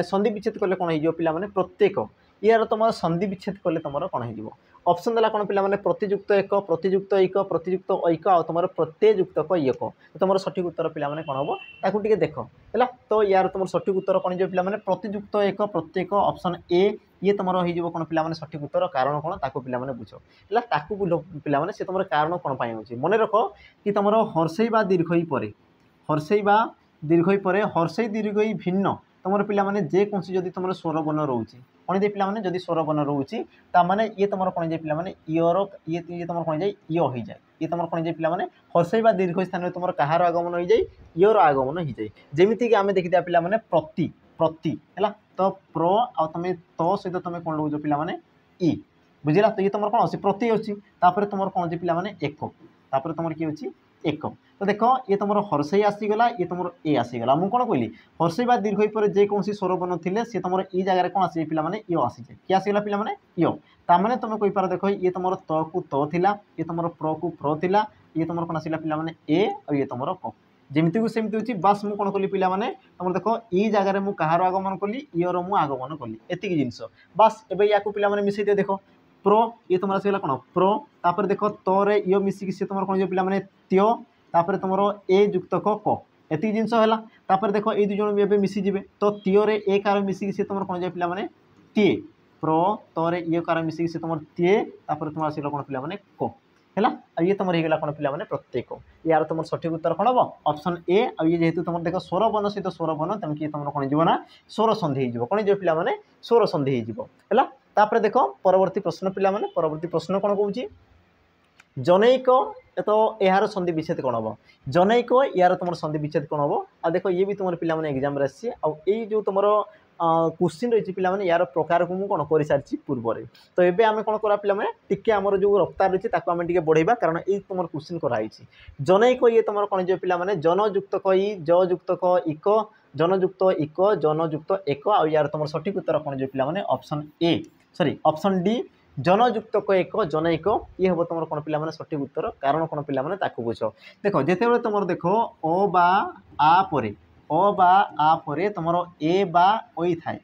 S1: संधि विच्छेद कले कौन हो पे प्रत्येक यार तुम संधि विच्छेद कले तुम कौन हो ऑप्शन देला कौन पे प्रतियुक्त एक प्रतियुक्त एक प्रतियुक्त ऐक आ तुम प्रत्ययुक्त क एक तो तुम सठिक उत्तर पे कौन हम ताकू देख है तो यार तुम सठिक उत्तर कौन हो पे प्रतियुक्त एक प्रत्येक ऑप्शन ए ये तुम हो कौन पे सठिक उत्तर कारण कौन ताको पे बुझ है ताकू पे से तुम कारण कौन पाई हो मन रख कि तुम हर्षई बा दीर्घई पर हर्षई बा दीर्घई पर हर्षई दीर्घई भिन्न तुम पे जेकोसी जदि तुम स्वर बन रोचे कौन जे पे जदि स्वर बन रोचे ताने ये तुम कौन जे पे इयर ये तुम कौन जाए इ हो जाए ये तुम कौन जे पे हर्षई बा दीर्घ स्थान तुम कहार आगमन हो जाए इयर आगमन हो जाए जमीक आम देखी पे प्रति प्रति है तो प्र आ तुम तो सहित तुम कौन लगे पे इ बुझला तो ये तुम कौन अच्छी प्रति अच्छी तुम कौन जे पे एक तुम किए अच्छी एक तो देख ये तुम हर्षई आसीगला ये तुम ए आसीगला मुझे कौन कहली हर्षई बा दीर्घई पर जेकोसी स्वर बन थे सी तुम ई जगह कौन आसे पे इो आसीजे किए आसीगला पे इो ताने तुम कही पार देख ये तुम त को त थिला ये तुम प्र को प्र थिला ये तुम कौन आसला पे ए और ये तुम क जमीती को सेमती होची बास मु कौन कली पे तुम देख ई जगह मु कहार आगमन कली इर मु आगमन कली एतिक जिनस बास एबे या पे मिसई दियो देख प्रो ये तुम आसगला कौन प्रो तापर देख तोरे इो मिसिक सी तुम कौन पे त्यो तापर तुम ए युक्त क एति जिनस है तापर देख ये दुई जन भी मिसीजे तो तीरे ए कार मिसिक सी तुम कौन जाए पे ती प्रो तोरे ये कार मिसिक सी तुम ती तापर तुम आसगला कौन पे को है ये तुम होगा कौन पे प्रत्येक यार तुम सठिक उत्तर कौन हम ऑप्शन ए आ ये जेहेतु तुम देख स्वर बन सहित स्वर बन तेणुक तुम कौन जीवना स्वर संधि हो कौन जो पे स्वर संधि है तापर देख परवर्ती प्रश्न पे परवर्ती प्रश्न कौन कौन जनैक तो यार संधि विच्छेद कौन हम जनैक यार तुम संधि विच्छेद कौन हम आ देख ये भी तुम पे एग्जाम आसी जो तुम क्वेश्चन रही पे यार प्रकार को मुझे कौन कर सारी पूर्व तो ये आम कौन करा पे टी आमर जो रफ्तार रही है आम टे बढ़ेगा कारण ये तुम क्वेश्चन कराई जनैक ये तुम कौन जो पे जनयुक्त क इ जुक्त क इक जनयुक्त इक जनयुक्त एक आ यार तुम सठिक उत्तर कौन जो पे option A sorry option D जनयुक्त क एक जनैक ये हम तुम कौन पे सठिक उत्तर कारण कौन पे बुझ देख जिते तुम देख अ बा आ पर अ बा आ पर तुम ए बा ओई थाए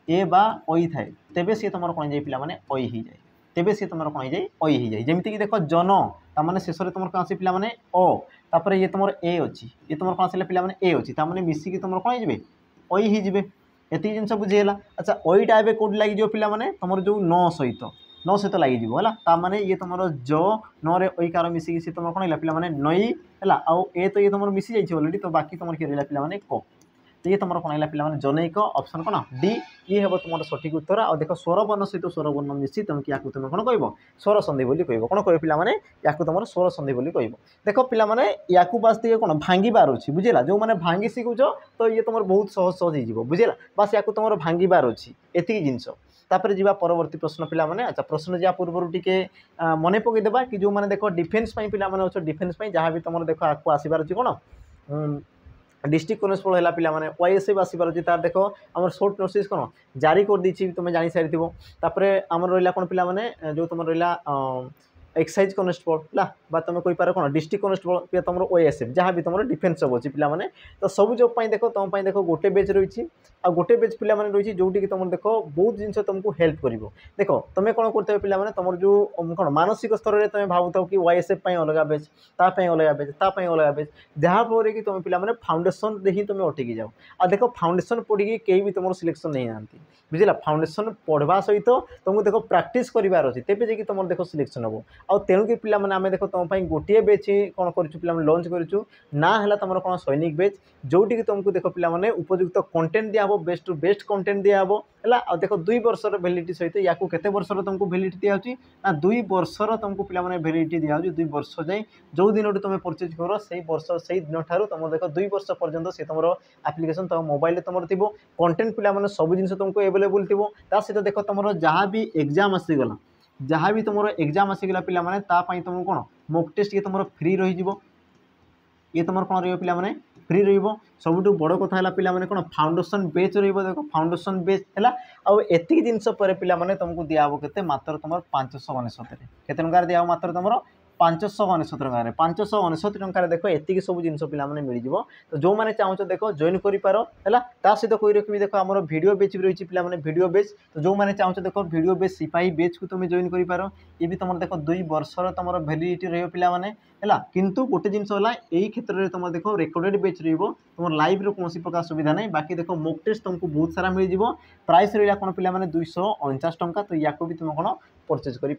S1: ए बा ओई थाए तेबे सी तुम कौन जाए पे ओई ही जाए तेबे सी तुम कौन जाए ओई ही जाए जमीक देख जन ताने शेष में तुम कौन आस पे अ तापर ये तुम ए अच्छी ये तुम कौन आसला पे ए अच्छी ताने मिसिक तुम कौन हो ओई ही जी एति जिन बुझीगला अच्छा ओईटा ए कौट लगे पे तुम जो न सहित न सहित लगे ताने ये तुम ज न कार मिसिक सी तुम कौन पे नई है आउ ए तो ये तुम मिसी जाइए अलरेडी तो बाकी तुम किए रहा पे को तो ये तुम कौन है पे जनैक ऑप्शन कौन डी ये हम तुम सठिक उत्तर आ देख स्वर बन सहित स्वर बन मिसी तेणुक या तुम कौन कह स्वर संधि बोली कह कौन कह पे या तुम स्वर संधि बोली कह देख पे या बास दिए कौन भांगार अच्छी बुझेगा जो मैंने भांगी शिखुच तो ये तुम बहुत सहज सहज हो बुझेगा बास या तुम भांगार अच्छी एतिक जिनस तापर जी परवर्ती प्रश्न पे अच्छा प्रश्न जा पूर्व टी मन पकईदेवा कि जो मैंने देख डिफेन्स पे अच्छे डिफेन्स जहाँ भी तुम देख आपको आसबार अच्छी कौन डिस्ट्रिक्ट कनेस्टेबल है पे वाईएसएफ आसबार अच्छी तार देख आम शॉर्ट नोटिस कौन जारी कर दी तुम जानी सारी आम रहा कौन पे जो तुम रहा एक्साइज कनेस्टेबल है तुम कही पार कौन डिस्ट्रिक्ट कनेस्टेबल तुम ओएसएफ जहाँ भी तुम डिफेन्स सब अच्छी पे तो सब जॉब देख तुम देख गोटे बेच रही आ गोटे बेच पे रही जोटि तुम देख बहुत जिन तुमको हेल्प कर देख तुम कौन करते पे तुम जो कौन मानसिक स्तर में तुम भावुव कि वाईएसएफ अलग बेच ताप अलग बेच ताप अलग बेच जहाँफल कि तुम पे फाउंडेशन ही तुम अटकी जाओ आ देख फाउंडेशन पढ़ी कहीं भी तुम सिलेक्शन नहीं ना बुझला फाउंडेशन पढ़वा सहित तुमको देख प्रैक्टिस करार अच्छी तेज जाकि तुम देख सिलेक्शन हम आउ तेणुक पे देख तुम गोटे बेच कौन कर लंच करूँ ना है तुम कौन सैनिक बेच जोटि तुमको देख पे उपयुक्त कंटेंट दिया बेस्ट टू बेस्ट कंटेंट दिया है आ देख 2 वर्षर वैलिडिटी सहित या केते वर्षर तुमको वैलिडिटी दिया ना 2 वर्षर तुमको पे वैलिडिटी दिया 2 वर्ष जाए जो दिन तुम परचेज कर से वर्ष से दिन ठार तुम देख 2 वर्ष पर्यंत से तुम आप्लिकेसन तुम मोबाइल तुम थी कंटेंट पे सब जिन तुमको एवेलेबल थी सहित देख तुम जहाँ भी एग्जाम आसीगला जहाँ भी तुम एग्जाम आसीगला पे तुम कौन मॉक टेस्ट ये तुम फ्री रही ये तुम कौन रही फ्री रबुठ बड़ कथा है पे कौन फाउंडेशन बेच देख फाउंडेशन बेच है आतिक जिन पे तुमको दिया के मात्र तुम 579 के टकर दिया मात्र तुम 599 टंकार 599 टंकार देख एतिक सब जिन पिला मिल जाव तो जो मैंने चाहो देख जॉइन कर सहित कोई रखी देख आम भिडियो बेच भी रही पिला भिडियो बेच तो जो मैंने चाहो देख भिडियो बेच सिपाही बेच को तुम जॉइन कर ये भी तुम देख 2 वर्षर तुम भैलिडिटी रहा है किंतु गोटे जिन यही क्षेत्र में तुम देख रेकर्डेड बेच तुम लाइव रो कौन प्रकार सुविधा नहीं बाकी देख मॉक टेस्ट तुमको बहुत सारा मिल जाव प्राइस रहा कौन पिला 249 टंका तो या भी तुम कौन परचेज कर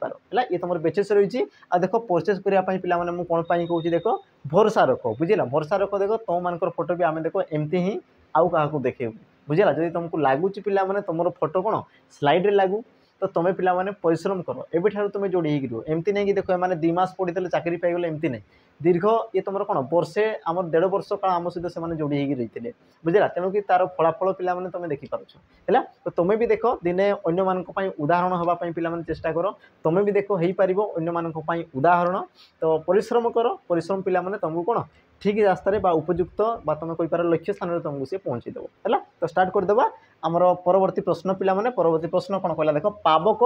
S1: ये तुम बेचेस रही आ देख परचेज करने पिला कौन कहूँ देख भरोसा रख बुझेगा भरोसा रख देख तुम मान फोटो भी आम देख एमती ही आउ क्या देखेबू बुझेगा जब तुमको लगुच पिला तुम फोटो कौन स्लाइड रे लागू तो तुम्हें पिला परिश्रम कर एवं तुम जोड़ी हो एमती नहीं कि देख मैंने 2 मास पढ़ी चाकरी पाइगले एमती नहीं दीर्घ ये तुम कौन वर्षे आम 1.5 वर्ष काल आम सहित से जोड़ी हो रही है बुझेगा तेणुक तार फलाफल पिला तुम देखिपार है तो तुम्हें भी देख दिने अन्य मानी उदाहरण हाँपाई पिला चेष्टा कर तुम्हें भी देख हो पार अन्य मानी उदाहरण तो परिश्रम कर परिश्रम पिला तुमको कौन ठीक रास्तार उपयुक्त तुम कहींपार लक्ष्य स्थान में तुमको सी पहुँचीदेव है तो स्टार्ट करदे आमर परवर्ती प्रश्न पिला परवर्ती प्रश्न कौन कहला देख पावक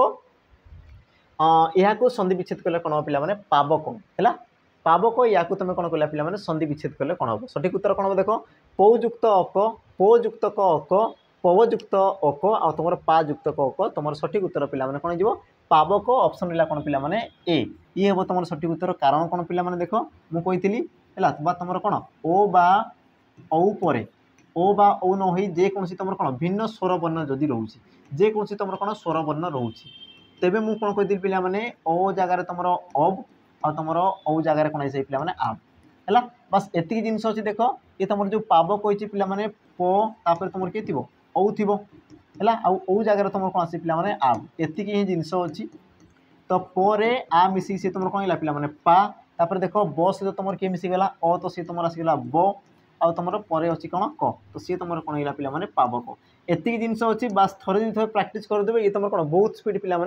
S1: यहाँ संधि विच्छेद कले कौन पिला पावक है पावक या तुम कौन कहला पिला संधि विच्छेद कले कौन हम सठिक उत्तर कौन हम देख पौयुक्त अक पयुक्त अक पवयुक्त अक आ तुम पायुक्त अक तुम सठिक उत्तर पिला कौन हो पावक ऑप्शन रहा कौन पिला ए ये हम तुम सठिक उत्तर कारण कौन पिला देख मुझे है तुम कौन ओ बा औ पर ओ बा औ न हो जेकोसी तुम कौन भिन्न स्वर वर्ण जदि रोचे जेकोसी तुम कौन स्वर वर्ण रोचे तेबे मु कौन कही पिला ओ जगार तुम अब आ तुम औ जगार कौन है पिला आब है बस एतिक जिन अच्छी देख ये तुम जो पावक कही पिला पर तुम किए थी औ थी है आउ जगार तुम कौन आसे पिला आब एतिक ही जिनस अच्छी तो पे आ मिसिक सी तुम कौन है पिला पा तापर देख ब सहित तुम किए मिसीगला अ तो सी तुम आसीगला ब आ तुम पर अच्छी कौन क तो सी तुम कौन है पिला पावक एतिक जिनस अच्छी बास थोड़े थोड़े प्राक्ट करदे ये तुम कौन बहुत स्पीड पिला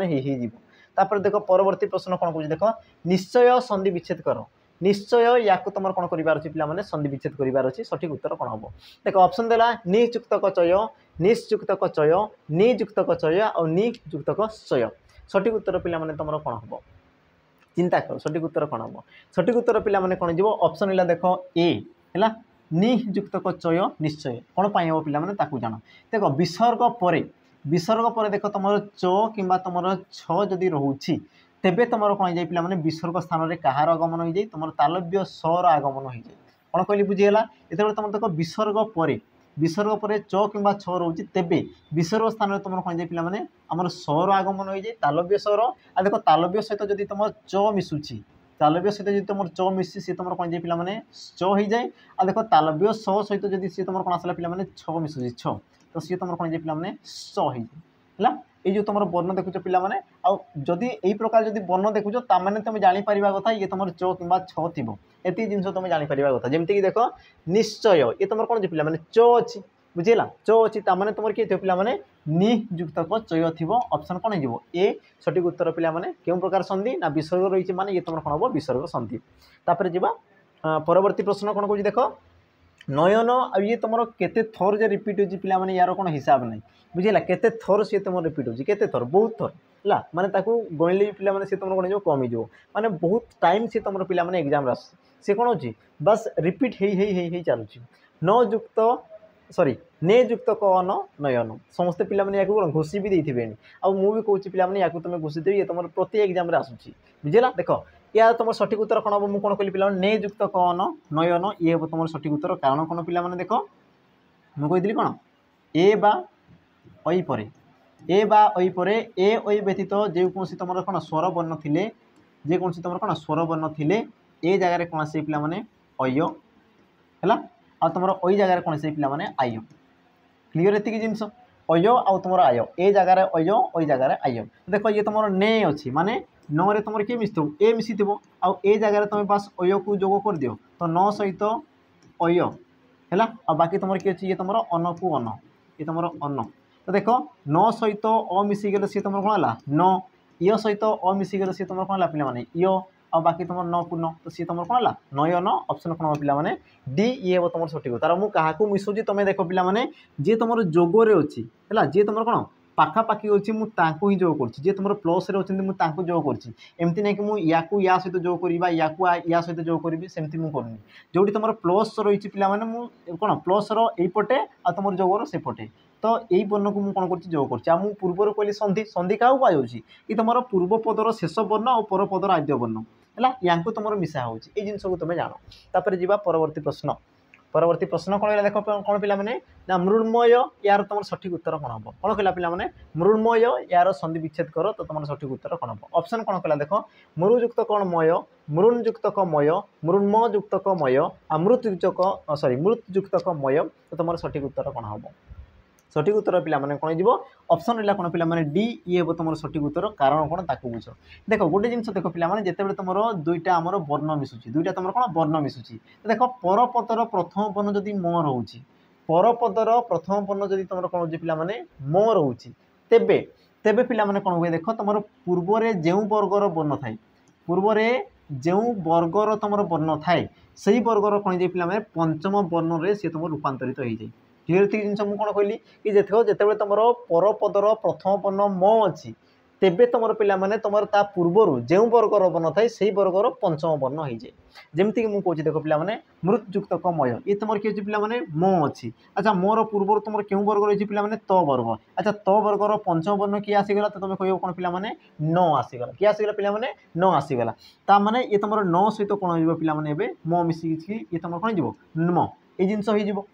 S1: तापर देख परवर्ती प्रश्न कौन कह देख निश्चय संधि विच्छेद कर निश्चय या तुम कौन कर पिला संधि विच्छेद कर सठिक उत्तर कौन हम देख ऑप्शन देला नियुक्तक चय निश्युक्तक चय नियुक्तक चय और नियुक्तक चय सठिक उत्तर पिला तुम कौन हम चिंता कर सठिक उत्तर कौन हम सठिक उत्तर पिला कौन जीव ऑप्शन है देख ए है नियुक्तक चय निश्चय कौन पाई हम पिला जान देख विसर्ग पर देख तुम च कि तुम छ जदि रोचे तेबे तुम कौन हो पिला विसर्ग स्थान में कहार आगमन हो जाए तुम तालव्य स्वर आगमन हो जाए कौन कहली बुझीगला ये तुम देख विसर्ग पर च कि छ रोचे तेबे विसर्ग स्थान में तुम कौन पिला आम स्वर आगमन हो जाए तालव्य स्वर आ देख तालव्य सहित जदि तुम च मिशुची तालव्य सहित जब तुम च मिसी सी तुम कौन पिला च हो जाए आ देख तालव्य स सहित जब सी तुम कौन आसला पिला छ मिशुची छ तो सी तुम कौन पिला स हो जाए ये जो तुम वर्ण देखुच पिला जदि यही प्रकार जब वर्ण देखुच ताने तुम जापर कथा ये तुम च कि छ थी एति जिन तुम जापर कथा जमीक देख निश्चय ये तुम कौन पिला च अच्छी बुझेगा च अच्छी ताने तुम किए पिला नियुक्तक चय थी ऑप्शन कौन हो ए सठिक उत्तर पिला क्यों प्रकार संधि ना विसर्ग रही है ये तुम कौन हम विसर्ग संधि तापर जा परवर्ती प्रश्न कौन कह देख नयन आ ये तुम केते थर जे रिपीट हो पिला यार कौन हिसाब नहीं बुझेगा केते थर सी तुम रिपीट हो केते थर बहुत थर है माने गणिले भी पिला सी तुम कौन कम हो माने बहुत टाइम सी तुम पिला एग्जाम आस सी कौन हो बस रिपीट हो चलुची न युक्त सॉरी ने युक्त कन नयन समस्ते पिला कौन घोषी भी देते आ मुझे कहूँ पिला या तुम घोषी देवी ये तुम प्रति एग्जाम आसूसी बुझेगा देख या तुम सठिक उत्तर कौन हम मुझे कौन कहली पिला ने युक्त कन नयन ये हम तुम सठिक उत्तर कारण कौन पिला देख मुझे कौन ए बा ऐ पर ए बा ऐ पर ए ऐ व्यतीत जेको तुम कौन स्वर वर्ण थे जेको तुम कौन स्वर वर्ण थे ए जगार कौन से पिला अय है आ तुम ओई जगार कौन से पिला आय क्लीयर एतिक जिनस अय आ तुम आय ए जगार अय ओई जगार आय देख ये तुम ने अच्छी माने न रे तुम किए मिसी ए मिसी आ ए जगार तुम बस अय को जोग कर दियो तो न सहित अय है आ बाकी तुम किए अच्छी ये तुम अन को अन ये तुम अन तो देख न सहित अ मिसीगले सी तुम कौन है न य सहित अ मिसीगले सी तुम कौन है पिला य आ बाकी तुम न को न तो सी तुम कौन है नयन ऑप्शन कौन पिला डी ये हम तुम सठिक तार मुझे क्या मिसुची तुम देख पिला जी तुम जोगरे अच्छी है जी तुम कौन पाखापाखि अच्छी मुझे जो कर तुम प्लस अच्छे मुझे जो करमती ना कि मुझे या सहित जो करी या सहित जो करी सेमती मुझे करूनी जो तुम प्लस रही पे कौन प्लस रईपटे आ तुम जोगर सेपटे तो यही वर्ण को मुझे कौन कर जो कर पूर्वर कहली संधि संधि क्या कहुच्छी कि तुम पूर्व पदर शेष वर्ण और पर पदर आद्य वर्ण है या तुम मिसा हो जिनस को तुम जान तापर जी परवर्ती प्रश्न परवर्ती प्रश्न कौन है देख कौन पे ना मृण्मय यार तुम सठिक उत्तर कौन हम कौन कहला पे मृण्मय यार संधि विच्छेद कर तो तुम सठिक उत्तर कौन हम ऑप्शन कौन कहला देख मृयुक्त कौन मय मृणयुक्त क मय मृण्मयुक्त क मय अमृतयुक्त सॉरी मृतयुक्त क मय तो तुम सठिक उत्तर कौन हम सठिक उत्तर पे कौन हो ऑप्शन रहा कौन पे डी ये हे तुम सठिक उत्तर कारण कौन ताक बुझ देख गोटे जिन देख पे जिते तुम दुईटा आमर वर्ण मिसुची दुईटा तुम कौन वर्ण मिसुची देख परपदर प्रथम वर्ण जदि म रोचे परपदर प्रथम वर्ण जदि तुम कौन हो पे म रोचे तेबे तेबे पे कौन हुए देख तुम पूर्वर जो वर्गर वर्ण थाए पूर्वर जो वर्गर तुम वर्ण थाए से वर्गर कौन पे पंचम वर्ण में सी तुम रूपांतरित हो जाए क्लीयर थी जिन मुझे कौन कहली कि जिते तुम परपदर प्रथम वर्ण म अच्छी तेबे तुम पे तुम ता पूर्वर जो वर्गर वर्ण थाए से वर्गर पंचम वर्ण हो जाए जमीक मुझे कौन देख पे मृतयुक्त क मय ये तुम किए पे म अच्छी अच्छा मोर पूर्वर तुम क्यों वर्ग रही पे त वर्ग अच्छा त वर्गर पंचम वर्ण किए आसीगला तो तुम कह कौन पे न आसीगला किए आसीगला पे न आसीगला ता माने ये तुम न सहित कौन हो पे म मिसिकी ये तुम कौन हो नम ये जिनस हो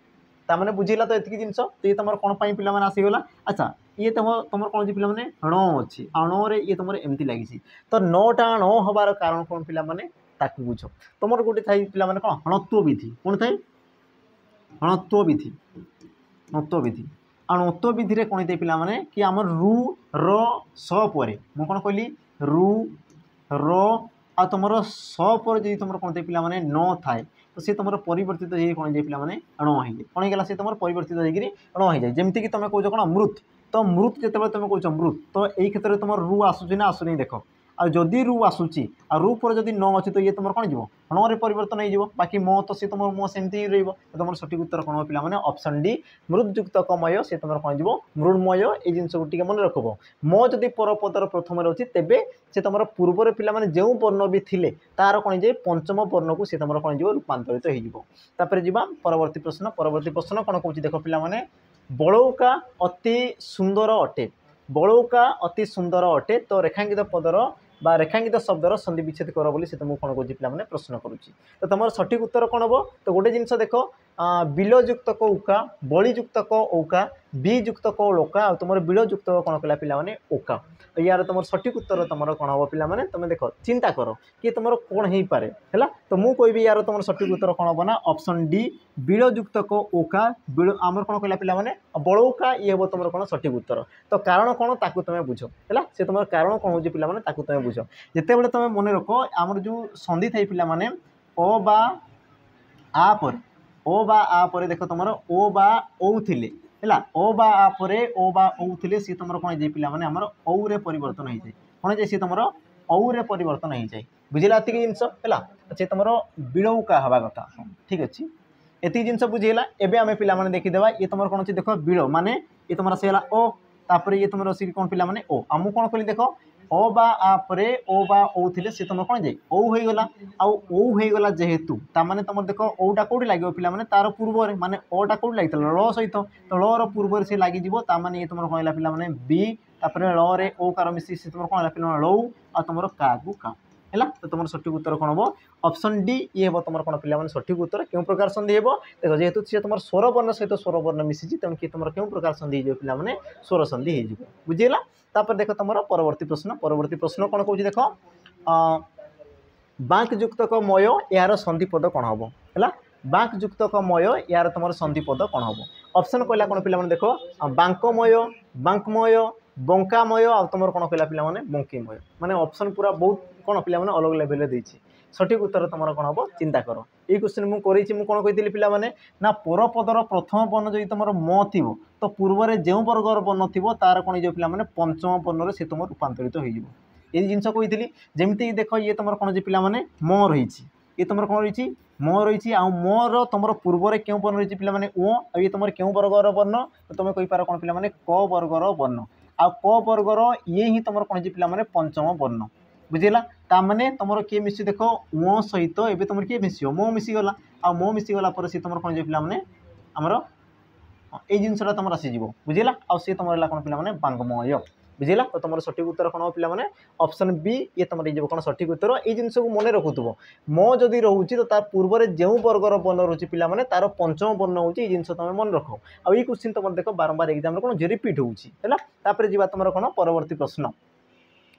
S1: ताने बुझेगा तो ये जिनस तो ये तुम कौन पे आसीगला अच्छा ये तुम कौन पे ण अच्छी णे ये तुम एमती लगी तो नौटा ण हबार कारण कौन पे ताकू बुझ तुम गोटे थाई पे कौन हणत्व विधि कौन थाए हणत्व विधि णत्व विधि अणत्व विधि में कौन थे पे कि आम रु र स पर मुझे कौन कहली रु र आ तुम स पर जी तुम कौन थे पे न थाए तो सी तुम परिवर्तित हो कौन जाए पे ण हो कौन होगा सी तुम परिवर्तित होकर ण हो जाए जमीक तुम कौच कौन मृत तो मृत जिते तुम कौच मृत तो यही क्षेत्र में तुम रु आसूसी ना आसुनी देख आ जदि रु आसूची आ रु पर जदि न अच्छी तो ये तुम कौन जीव णे परिवर्तन हो बाकी मो तो सी तुम मो सेमती रही तुम सठिक उत्तर कौन पे ऑप्शन डी मृतयुक्त कमय सी तुम कौन जीव मृण्मय ये जिनस को मन रख मो जदि परपदर प्रथम अच्छी तेबे से तुम पूर्वर पे जो वर्ण भी थिले तार कौन जाए पंचम वर्ण को सी तुम कौन जीव रूपांतरित होपर जा परवर्ती प्रश्न कौन कौन देख पे बड़ौका अति सुंदर अटे बड़ौका अति सुंदर अटे तो रेखांकित पदर बा रेखांकित शब्दर संधि विच्छेद कर बोली से तुमको कौन कौन पे प्रश्न करुच्ची तो तुम सठिक उत्तर कौन हम तो गोटे जिनस देख बिलयुक्त क उका बलियुक्त क औका बीयुक्त क लोका तुम बिलयुक्त कौन कहला पे ओका यार तुम सठिक उत्तर तुम कौन हम पे तुम देख चिंता कर कि तुम कौन हो पारे है तो मुझे कहबी यार तुम सठिक उत्तर कौन हम ना ऑप्शन डी बिलयुक्त क ओका आमर कौन कहला पे बड़ौका ये हम तुम कौन सठिक उत्तर तो कारण कौन ताकू तुम बुझ है से तुम कारण कौन हो पे तुम बुझ जिते बड़े तुम मन रख आमर जो संधि थी पे अ बा आ पर ओ बा आ पर देख तुम ओ बा औ थिले है ओ बा आ पर ओ बा औ थिले सी तुम कौन जाए पे आमर औ रे परिवर्तन हो जाए कौन जाए सी तुम औ रे परिवर्तन हो जाए बुझेगा ये जिनस है अच्छे तुम बिलौका हवा कथा ठीक अच्छे ये जिनस बुझेगा एवं आम पे देखीदे ये तुम कौन अच्छे देख बिल माने ये तुम से ओ तापर ये तुम सी कौन पे ओ आमु कौन कहली देख ओ बा आ परे ओ बा ओ थिले से तुम कौन जाए ओ हो गला आउ ओ हो गला जेहेतु तामाने तुम देख ओटा कौटी लगे पे तार पूर्व माने ओटा कौटी लगी ल सहित तो लर पूर्व से लगे तामाने ये तुम कौन पे बी तापर ल रे ओ कार मिसी से तुम कौन पे लौ आ तुम का का है तो तुम सठिक उत्तर कौन हम ऑप्शन डी ये हे तुम कौन पे सठिक उत्तर क्यों प्रकार संधि हे देख जेहेतु सी तुम स्वर वर्ण सहित स्वर वर्ण मिसी तेणु कि तुम क्यों प्रकार संधि हो पे स्वर संधि हो बुझीगला तापर देख तुम परवर्ती प्रश्न कौन कौन देख बांकयुक्त क मय यार संधि पद कौन हम है बांकयुक्त क मय यार तुम संधि पद कौन हम ऑप्शन कहला कौन पे देख बांकमय बांकमय बंकामय आ तुम कौन कहला पे बंकीमय माने ऑप्शन पूरा बहुत कौन पे अलग लेवल देती सठिक उत्तर तुम कौन हम चिंता कर ये क्वेश्चन मुझे कौन कही पे ना परपदर प्रथम वर्ण जो तुम म थी तो पूर्व जो वर्गर वर्ण थी तार कौन हो पे पंचम वर्ण से तुम रूपांतरित हो ये जिनस कही जमीक देख ये तुम कौन पे म रही ये तुम कौन रही म रही आ मोर तुम पूर्व क्यों वर्ण रही पे ओ ये तुम क्यों वर्गर वर्ण तो तुम कहींपार कौन पे क वर्गर वर्ण आ क वर्गर ये ही तुम कौन पे मैंने पंचम वर्ण बुझेगा ताने तुम किए मिसी देख ओ सहित एवं तुम किए मिस मो मिसीगला आ मो मिसीगला सी तुम कौन पे मैंने आमर ये जिनसा तुम आसीज बुझेगा आ सी तुम कौन पे मैंने बांगमय बुझेगा तो तुम सठिक उत्तर कौन पे मैंने ऑप्शन बी ये तुम ये कौन सठिक उत्तर ये जिनस को मन रखुव मो जदि रोचे तो तार पूर्व जो वर्गर वर्ण रोचे पे तार पंचम वर्ण हो जिन तुम मन रख आ क्वेश्चन तुम देख बारंबार एग्जाम कौन जो रिपीट होपर जी तुम कौन परवर्ती प्रश्न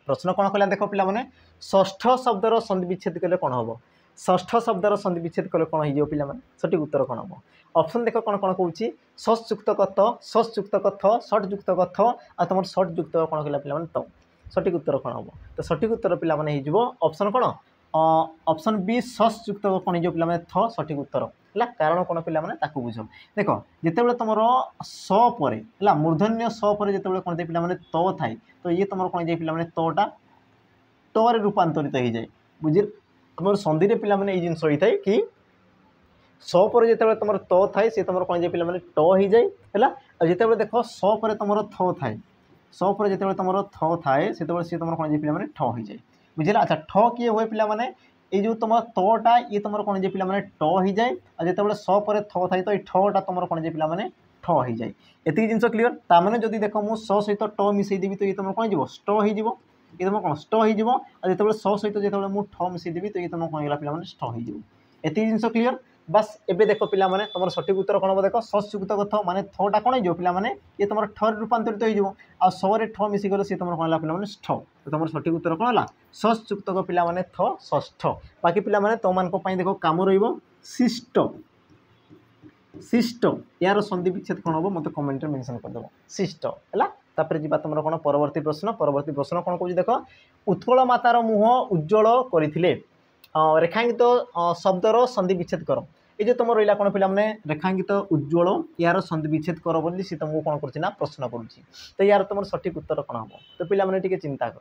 S1: प्रश्न कौन कहला देख पे मैंने षष्ठ शब्दर सन्धि विच्छेद कले कौन हम षष्ठ शब्दर सन्धि विच्छेद कले कौन हो पे सठिक उत्तर कौन हम ऑप्शन देख कौन कौन कौन सस युक्त कथ सस युक्त कथ षट युक्त कथ आ तुम षट युक्त कौन कहला पे त सठिक उत्तर कौन हम तो सठिक उत्तर पे ऑप्शन कौन ऑप्शन बी सस युक्त कौन हो पे थ सठिक उत्तर है कारण कौन पे बुझ देख जिते तुम स पर मूर्धन्य स पर जो कौन पे त थाए तो ये तुम कौन जाए पे तटा टे रूपांतरित हो जाए बुझे तुम सन्धि पे ये जिन होता है कि स पर जो तुम त थाए सी तुम कौन जाए पे ट हो जाए है जिते देख स पर तुम थ थाए स पर जो तुम थ थाए से सी तुम कौन जाए पे ठ हो जाए बुझेगा अच्छा ठ किए हुए पे ये जो तुम तटा ये तुम कौन जाए पे ट हो जाए और जो स पर थ थाए तो ये ठटा तुम कौन जाए पे ठ हो जाए ये जिन क्लीयर ताने जब देख मुझ स सहित ट मिसईदेवी तो ये तुम कौन हो स्ट हो ये तुम कौन स्ट हो और जो स सहित जो मुझ ठ मिसईदेवी तो ये तुम कौन गला पे स्ट हो ये जिन क्लीयर बस एबे देख पे तुम सठिक उत्तर कौन हम देख सयुक्त कथ माने थटा कौन हो पे ये तुम ठर रूपांतरित हो सरे ठ मिसीगले सी तुम कौन पे ष्ठ तो तुम सठिक उत्तर कौन है सयुक्त पे थ षष्ठ बाकी पे तुम मान देख कम रिष्ट शिष्ट यार सन्धि विच्छेद कौन हम मत कमेंट मेंशन करदेव शिष्ट है तापर जी तुम कौन परवर्ती प्रश्न कौन कौन देख उत्कल मातार मुह उज्जवल करते रेखांकित शब्दर सन्धि विच्छेद कर ये तुम रहा कौन पे रेखांकित उज्ज्वल यार सन्धि विच्छेद कर बोली सी तुमको कौन कर प्रश्न करुच्ची तो यार तुम सठिक उत्तर कौन हम तो पे चिंता कर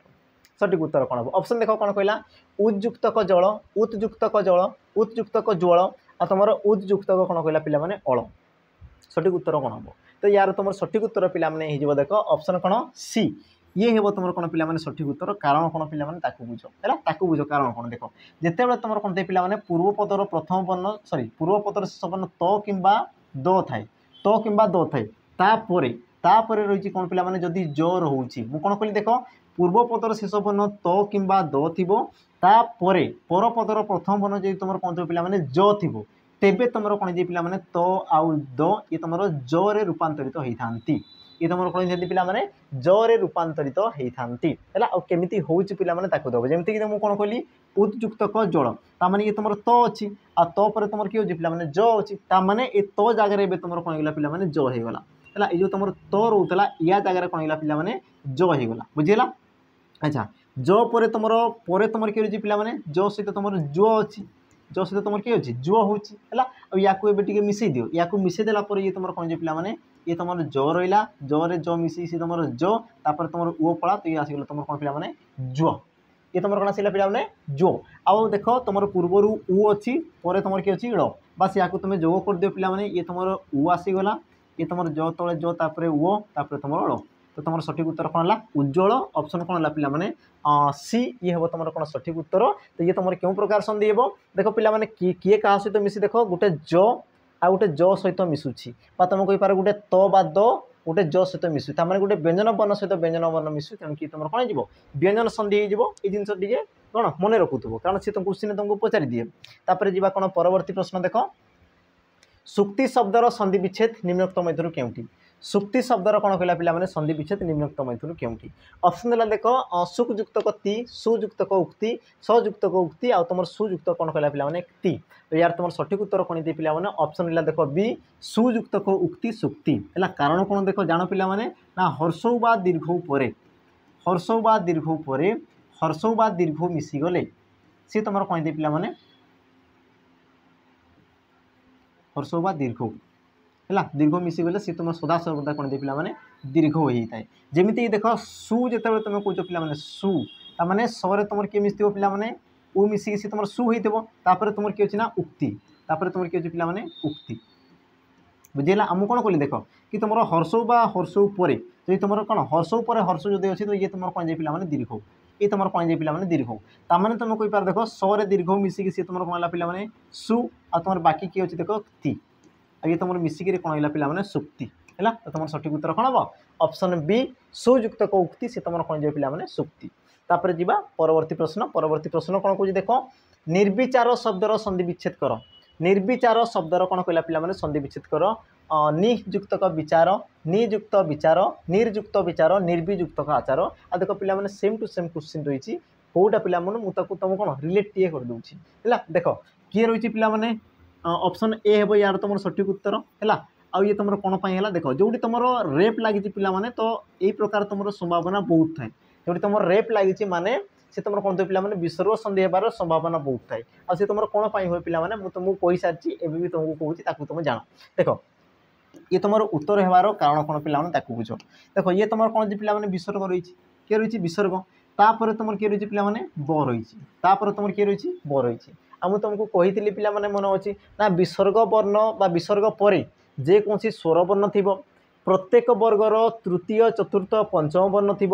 S1: सठिक उत्तर कौन हम ऑप्शन देख कौन कहला उज्जुक्तक जल उत्जुक्तक जल उत्जुक्तक ज्वल आ तुम उज्जुक्तक कौन कहला पे अल सठिक उत्तर कौन हम तो यार तुम सठिक उत्तर पे देख ऑप्शन कौन सी ये हे तुम कौन पे सठिक उत्तर कारण कौन पे बुझ है बुझ कारण कौन देख जिते तुम कौन पे पूर्वपदर प्रथम वर्ण सॉरी पूर्वपदर शेष वर्ण त किंबा द थाए त किंबा द थाए तापर रही कौन पे जदि ज रोचे मुझे कौन कहली देख पूर्वपदर शेष वर्ण त किंबा द थी तापर परपदर प्रथम वर्ण जब तुम कौन पे ज थी तेबे तुम कौन जे पे त आउ द ये तुम जरे रूपांतरित होता ये तुम कौन पे जरे रूपांतरित होती है केमी हूँ पे दब जमीक मुझे कौन कहली उत्जुक्तक जल ताने ये तुम त अच्छी आ त पर तुम किए पे ज अच्छी ताने ये त जगह तुम कौन गला पे ज होगला है ये जो तुम त रोला या जगह कौन गला पे ज होगला बुझेगा अच्छा ज पर तुम किए पे ज सहित तुम जो अच्छी जो सहित तुम किए अच्छी जो हूँ है या मिसई दियो या मिसई देला ये तुम कौन पे ये तुम ज रहा जरे ज मिसी सी तुम जो तापर तुम ओ पड़ा तो ये आसगला तुम कौन पे जो ये तुम कौन आसला पे जो आउ देख तुम पूर्वर उ अच्छी पर तुम किए अच्छी ड़ बस या तुम जोग कर दियो पे ये तुम उ आसीगला ये तुम जो तले जो तापर ओ तापर तुम ड़ तो तुम सठिक उत्तर कौन है उज्ज्वल ऑप्शन कौन है पे सी ये हम तुम कौन सठिक उत्तर तो ये तुम क्यों प्रकार सन्धि हे देख पे किए क्या सहित मिसी देख गोटे ज आ गोटे ज सहित मिसुची तुम कहींपार गोटे त बा द गोटे ज सहित मिसु तार गोटे व्यंजन वर्ण सहित व्यंजन वर्ण मिसु तेणुक तुम कौन हो व्यंजन सन्धि हो जिनस टे कौन मन रखुव कारण सी तुम क्वेश्चन तुमको पचारि दिए तापर जी कौन परवर्ती प्रश्न देख सुक्ति शब्दर सन्धि विच्छेद निम्नोक्त मध्य केउटी सुक्ति शब्दर कौन कहला पे सन्धि विच्छेद निम्नोक्त मध्य केउटी ऑप्शन देला देख सुकयुक्तक ति सुयुक्तक उक्ति सयुक्तक उक्ति आ तुम सुयुक्त कौन कहला पे ति तो यार तुम सठिक उत्तर कौन दे पे ऑप्शन है देख बी सुयुक्तक उक्ति सुक्ति है कारण कौन देख जान पे ना हर्षौ बा दीर्घौ परे हर्षौ बा दीर्घौ परे हर्षौ बा दीर्घौ मिसीगले सी तुम कौन दे पे हर्षौ बा दीर्घौ है दीर्घ मिसीगले सी तुम सदा सर्वदा कौन दे पे दीर्घ होता है जमीती देख सु जो तुम कौच पे सु ताने सरे तुम किए मिस पे उ मिसिक सी तुम सु होता तुम किए ना उक्ति तुम किए पे उक्ति बुझेगा आम कौन कहली देख कि तुम हर्षौ बा हर्षौ पर जो तुम कौन हर्षौ पर हर्ष जो अच्छे तो ये तुम कौन जाए पे दीर्घ ये तुम कौन जाए पे दीर्घ ताने तुम कहीपर देख सरे दीर्घ मिसिकी सी तुम कौन है पे सु आ तुम बाकी किए अच्छे देख ती आ ये तुम मिसिकी कौन है पे सुक्ति है तो तुम सठिक उत्तर कौन हम ऑप्शन बी सुयुक्त उक्ति सी तुम कौन जाए पे सुक्ति तापर जी परवर्ती प्रश्न कौन कह देख निर्विचार शब्दर संधि विच्छेद कर निर्विचार शब्दर कौन कहला पे संधि विच्छेद कर नियुक्त विचार नियुक्त विचार निर्युक्त विचार निर्वियुक्त आचार आ देख पे सेम टू सेम क्वेश्चन रही कौटा पे मुझे तुम कौन रिलेट टे कर दूसरी है देख किए रही पे ऑप्शन ए हे यार तुम सठिक उत्तर है आउ ये तुम कौन है देख जो तुम रेप लगी पे तो यही प्रकार तुम संभावना बहुत थाए जो तुम रेप लगी माने से तुम कौन पे विसर्ग संधि होबार संभावना बहुत थाए आ तुम कौन हुए पे मुझे तुमको कही सारी एवं भी तुमको कहूँ तुम जान देख ये तुम उत्तर होबार कारण कौन पे बुझ देख ये तुम कौन पे विसर्ग रही किए रही विसर्ग तापर तुम किए रही पे ब रही तुम किए रही ब रही आ मुझे तुमको कही पे मन अच्छी ना विसर्ग वर्ण बा विसर्ग पर जेकोसी स्वर वर्ण थी प्रत्येक वर्गर तृतीय चतुर्थ पंचम वर्ण थी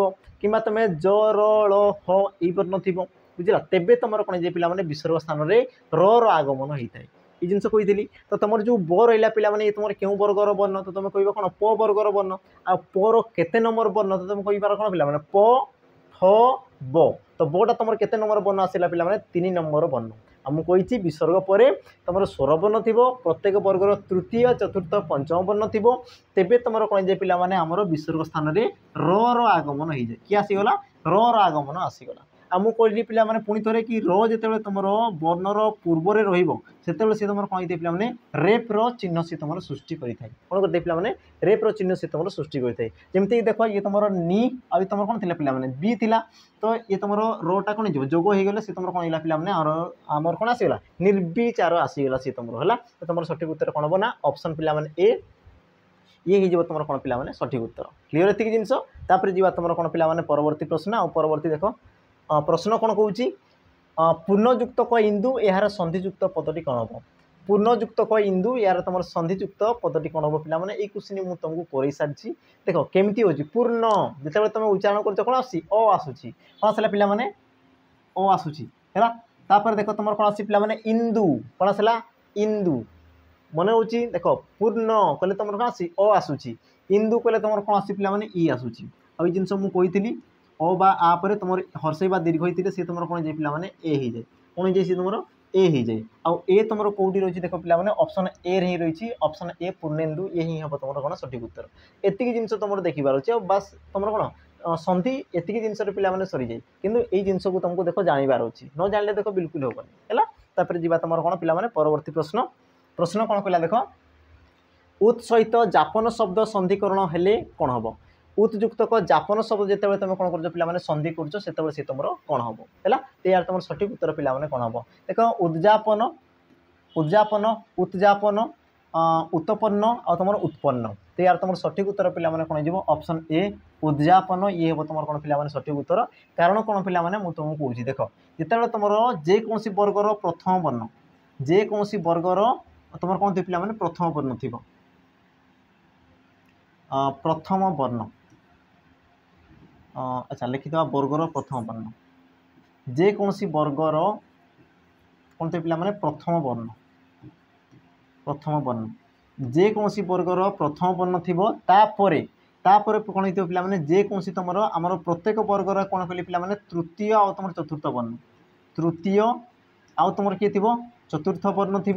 S1: कि तुम ज र ळ ह यही वर्ण थी बुझला तेबे तुम कौन जे पे विसर्ग स्थान में र आगमन होता है ये जिन कही तो तुम जो ब रहा पे तुम क्यों वर्गर वर्ण तो तुम कह कौन प वर्गर वर्ण आ पर केते नंबर वर्ण तो तुम कहीपर कौन पे प फ ब तो बटा तुम केते नंबर वर्ण आसला पे 3 नंबर वर्ण आ मुझे विसर्ग पर तुम स्वर वर्ण थी प्रत्येक वर्गर तृतीय चतुर्थ पंचम वर्ण थी तेबे तुम कौन जाए पे आमर विसर्ग स्थान में र आगमन हो जाए किए आसीगला र आगमन आसीगला आ मु कहली पे पुणी थे कि र जो तुम वर्णर पूर्व से तुम कौन पे रेप चिन्ह सी तुम सृष्टि करें कौन करते पे रेप चिन्ह सी तुम सृष्टि करें जमीक देख ये तुम नी आ तुम कौन थी पे बी थी तो ये तुम रोटा कौन हो जोग हो गले सी तुम कौन पे आमर कौन आसीगला निर्विचार आसीगला सी तुम है तो तुम सठिक उत्तर कौन हम ना ऑप्शन पे ए ये हो तुम कौन पे सठिक उत्तर क्लीयर एति जिनस जी तुम कौन पे परवर्ती प्रश्न आ परवर्ती देख प्रश्न कौन कौच पूर्णयुक्त क इंदु यार संधियुक्त पदटी कौन हम पूर्णयुक्त क इंदु यार तुम संधियुक्त पदटी कौन हम पे ये क्वेश्चन मुझे तुमको कर सारी देख केमती हो पूर्ण जिते तुम उच्चारण कर कौन आसूँ अ आसूँ कौन आसला पे अ आसूँ है देख तुम कौन आसी पे इंदु कौन आसला इंदु मन हो देख पूर्ण कहले तुम कौन आसी अ आसूँ इंदु कहले तुम कौन आसी पे इ आसूँ आ जिन मुझे कही अ बा आ पर तुम हर्षई बा दीर्घ होते सी तुम कौन जाए पे ए हो जाए कौन जाए सी तुम ए हो जाए आउ ए तुम कौटी रही देख पे ऑप्शन ए रे रही ऑप्शन ए पूर्णेन्दु ये ही हम तुम कौन सठिक उत्तर एतिक जिन तुम देखिबार अच्छे बास तुम कौन संधि एतिक जिन पे सरी जाए किंतु ये जिनस को तुमको देख जानवर अच्छी न जान देख बिल्कुल हेनी है जी तुम कौन पे परवर्ती प्रश्न प्रश्न कौन कहला देख उत सहित जापन शब्द संधिकरण हेले कौन हम उत्युक्त जापन शब्द जिते तुम कौन कर पे संधि कर सी तुम कौन हम है यार तुम सठिक उत्तर पे कौन हम देख उद्यापन उद्यापन उत्जापन उत्पन्न आ तुम उत्पन्न तो यार तुम सठिक उत्तर पे कौन हो ऑप्शन ए उद्यापन ये हम तुम कौन पे सठिक उत्तर कारण कौन पे मुझे तुमको कौच देख जिते तुम जेकोसी वर्गर प्रथम वर्ण जेकोसी वर्गर तुम कौन थे पे प्रथम वर्ण थी प्रथम वर्ण अच्छा लिखिद वर्गर प्रथम वर्ण जेकोसी वर्गर कौन थे पे प्रथम वर्ण जेकोसी वर्गर प्रथम वर्ण थी तापर कौन हो पे जेकोसी तुम आमर प्रत्येक वर्गर कौन कहली पे तृतीय आ तुम चतुर्थ वर्ण तृतीय आउ तुम किए थी चतुर्थ वर्ण थी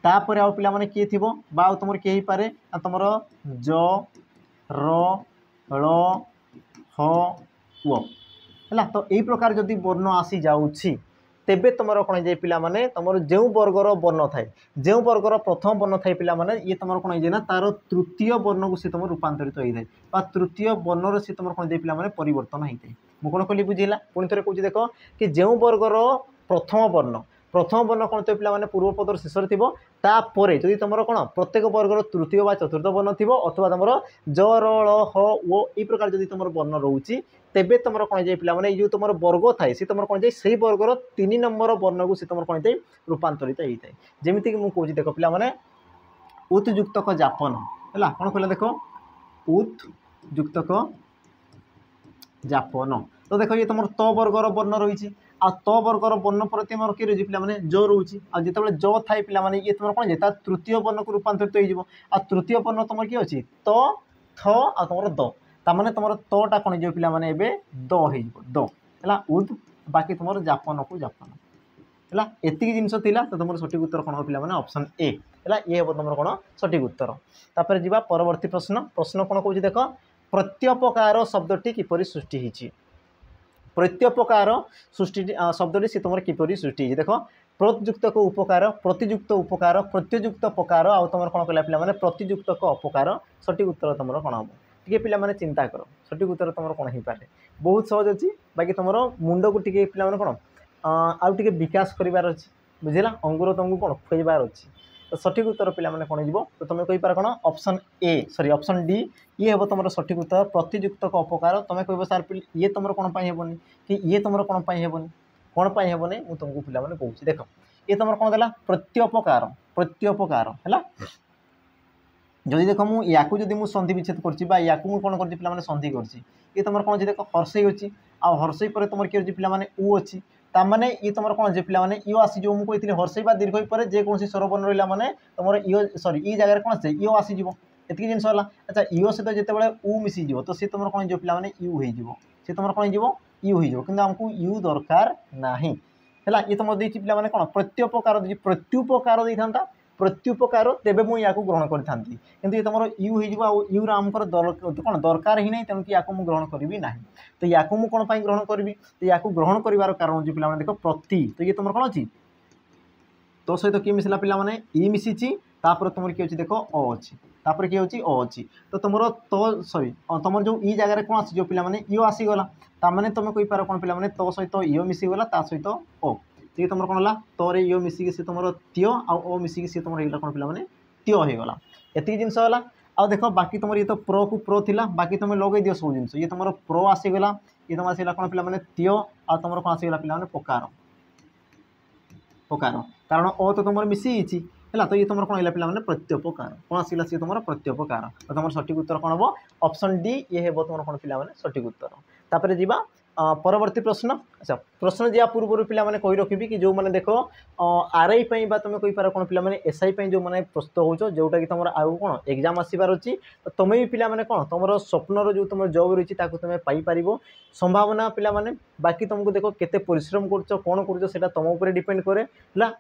S1: तापर आउ पे किए थी बा तुम किए ही पारे तुम ज र ळ ह व है तो यही प्रकार जदि वर्ण आसी जाऊँगी तेबे तुम कौन जाए पे तुम जो वर्गर वर्ण थाए जो वर्गर प्रथम वर्ण थाए पे ये तुम कौन हो तार तृतीय वर्ण को सी तुम रूपांतरित होता है तृतीय वर्ण सी तुम कौन जाए पे परिवर्तन होता है मुझे कौन कहली बुझेगा पुणी थे कौच देख कि जो वर्गर प्रथम वर्ण कौन थे पे पूर्व पदर शेष थी तापर जदि तुम कौन प्रत्येक वर्गर तृतीय व चतुर्थ वर्ण थी अथवा तुम ज र ळ ह ओ यही प्रकार जदि तुम वर्ण रोचे तेबे तुम कौन जाए पे जो तुम वर्ग थाए सी तुम कौन जाए से वर्गर 3 नंबर वर्ण को सी तुम कौन जाए रूपांतरित होता है जमीक मुझे कौच देख पे उत युक्तक जापन है कौन कहला देख उत युक्तक जापन तो देख ये तुम त वर्गर वर्ण रही आ त वर्गर वर्ण प्रति आम किए रही पे जो रोचे आते जो थाए पे ये तुम कौन तृतीय वर्ण को रूपांतरित हो तृतीय वर्ण तुम किए अच्छी त थ आ तुम द ताने तुम तटा कौन हो पे द हो है उद बाकी तुम जापन को जापन है एतिक जिनस थिला तो तुम सठिक उत्तर कौन हो पे ऑप्शन ए है ये हम तुम कौन सठिक उत्तर तापर जी परवर्ती प्रश्न प्रश्न कौन कौन देख प्रत्यपकार शब्दटी किपरि सृष्टि होती प्रत्यपकार सृष्टि शब्दटी सी तुम किपरि सृष्टि देख प्रयुक्तक उपकार प्रतियुक्त उपकार प्रत्युक्त पकार आ तुम कौन कहला पे प्रतियुक्तक अपकार सठिक उत्तर तुम कौन हम टे पे चिंता कर सठिक उत्तर तुम कौन हो पारे बहुत सहज अच्छी बाकी तुम मुंड को टे पे कौन आउ टे विकास करार अच्छी बुझेगा अंगुर तुमको कौन खुआबार अच्छी तो सठिक उत्तर पे कौन हो तो तुम कहींपार कौन option A sorry option D ये हम तुम सठिक उत्तर प्रतियुक्तक अपकार तुम कह सार ये तुम कौन हेनी कि ये तुम कौन हेनी कौन हेनी मुझे तुमको पे कहूँ देख ये तुम कौन देला प्रत्यपकार प्रत्यपकार है जदि देख मुझे संधि विच्छेद कर कौन कर संधि कर तुम कौन देख हर्षई अच्छी आ हर्षई पर तुम किए पे उ अच्छी ताने ये तुम कौन जे पे इो आसीज मुझे कहती हर्षई दीर्घ पर जेकोसी स्वरवर्ण रहा माने तुम इो सॉरी ई जगह कौन आसे इो आसीज एतिक जिन अच्छा इो सहित जिते उ मिसीज तो सी तुम कौन जो पे यू हो सी तुम कौन हो यू हो कि आमको यू दरकार ना है ये तुम देखिए पे कौन प्रत्युपकार प्रत्युपकार दे था प्रत्युपकार तेबे मुझे या ग्रहण करी ये तुम यू हो यूर आमकर कौन दरकार ही नहीं तेणु कि या ग्रहण करी ना तो या कौन ग्रहण करी तो या ग्रहण कर कारण हो पे देख प्रति तो ये तुम कौन अच्छी तो सहित किए मिसला पे ई मिसी तापर तुम किए देख अ अच्छी तापर किए अच्छी अ अच्छी तो तुम तो सॉरी तुम जो ई जगह कौन आसी पे इो आसीगला ताने तुम कहींपार कौन पे तो सहित इो मिसीगला ता सहित ओ ये तुम कौन है तोरे इो मिसिकी सी तुम त्यो आ मिसिकी सी तुम ये कौन पे त्यो होगला एतिक जिनस है आ देख बाकी तुम ये तो प्रो को प्रो थिला बाकी तुम लगे दियो सब जिन ये तुम प्रो आसीगला ये तुम आसला कौन पे त्यो आ तुम कौन आसीगला पे पकार पकार कारण अ तो तुम मिसी है तो ये तुम कौन है पे प्रत्युपकार कौन आसला सी तुम प्रत्युपकार तो तुम सठिक उत्तर कौन हम ऑप्शन डी ये हे तुम कौन पे सठिक उत्तर तापर जीवा परवर्ती प्रश्न अच्छा प्रश्न दिया पूर्व पे कही रखी कि जो मैंने देख आरआई तुम कहींपार कौन पे एसआई जो मैंने प्रस्तुत हो जोटा कि तुम आगे कौन एग्जाम आसबार अच्छी तो तुम भी पे कौन तुम स्वप्नर जो तुम जॉब रही तुम्हें पाइपर संभावना पे बाकी तुमको देख केते परिश्रम कर कौन कर तुम उपर डिपेंड करे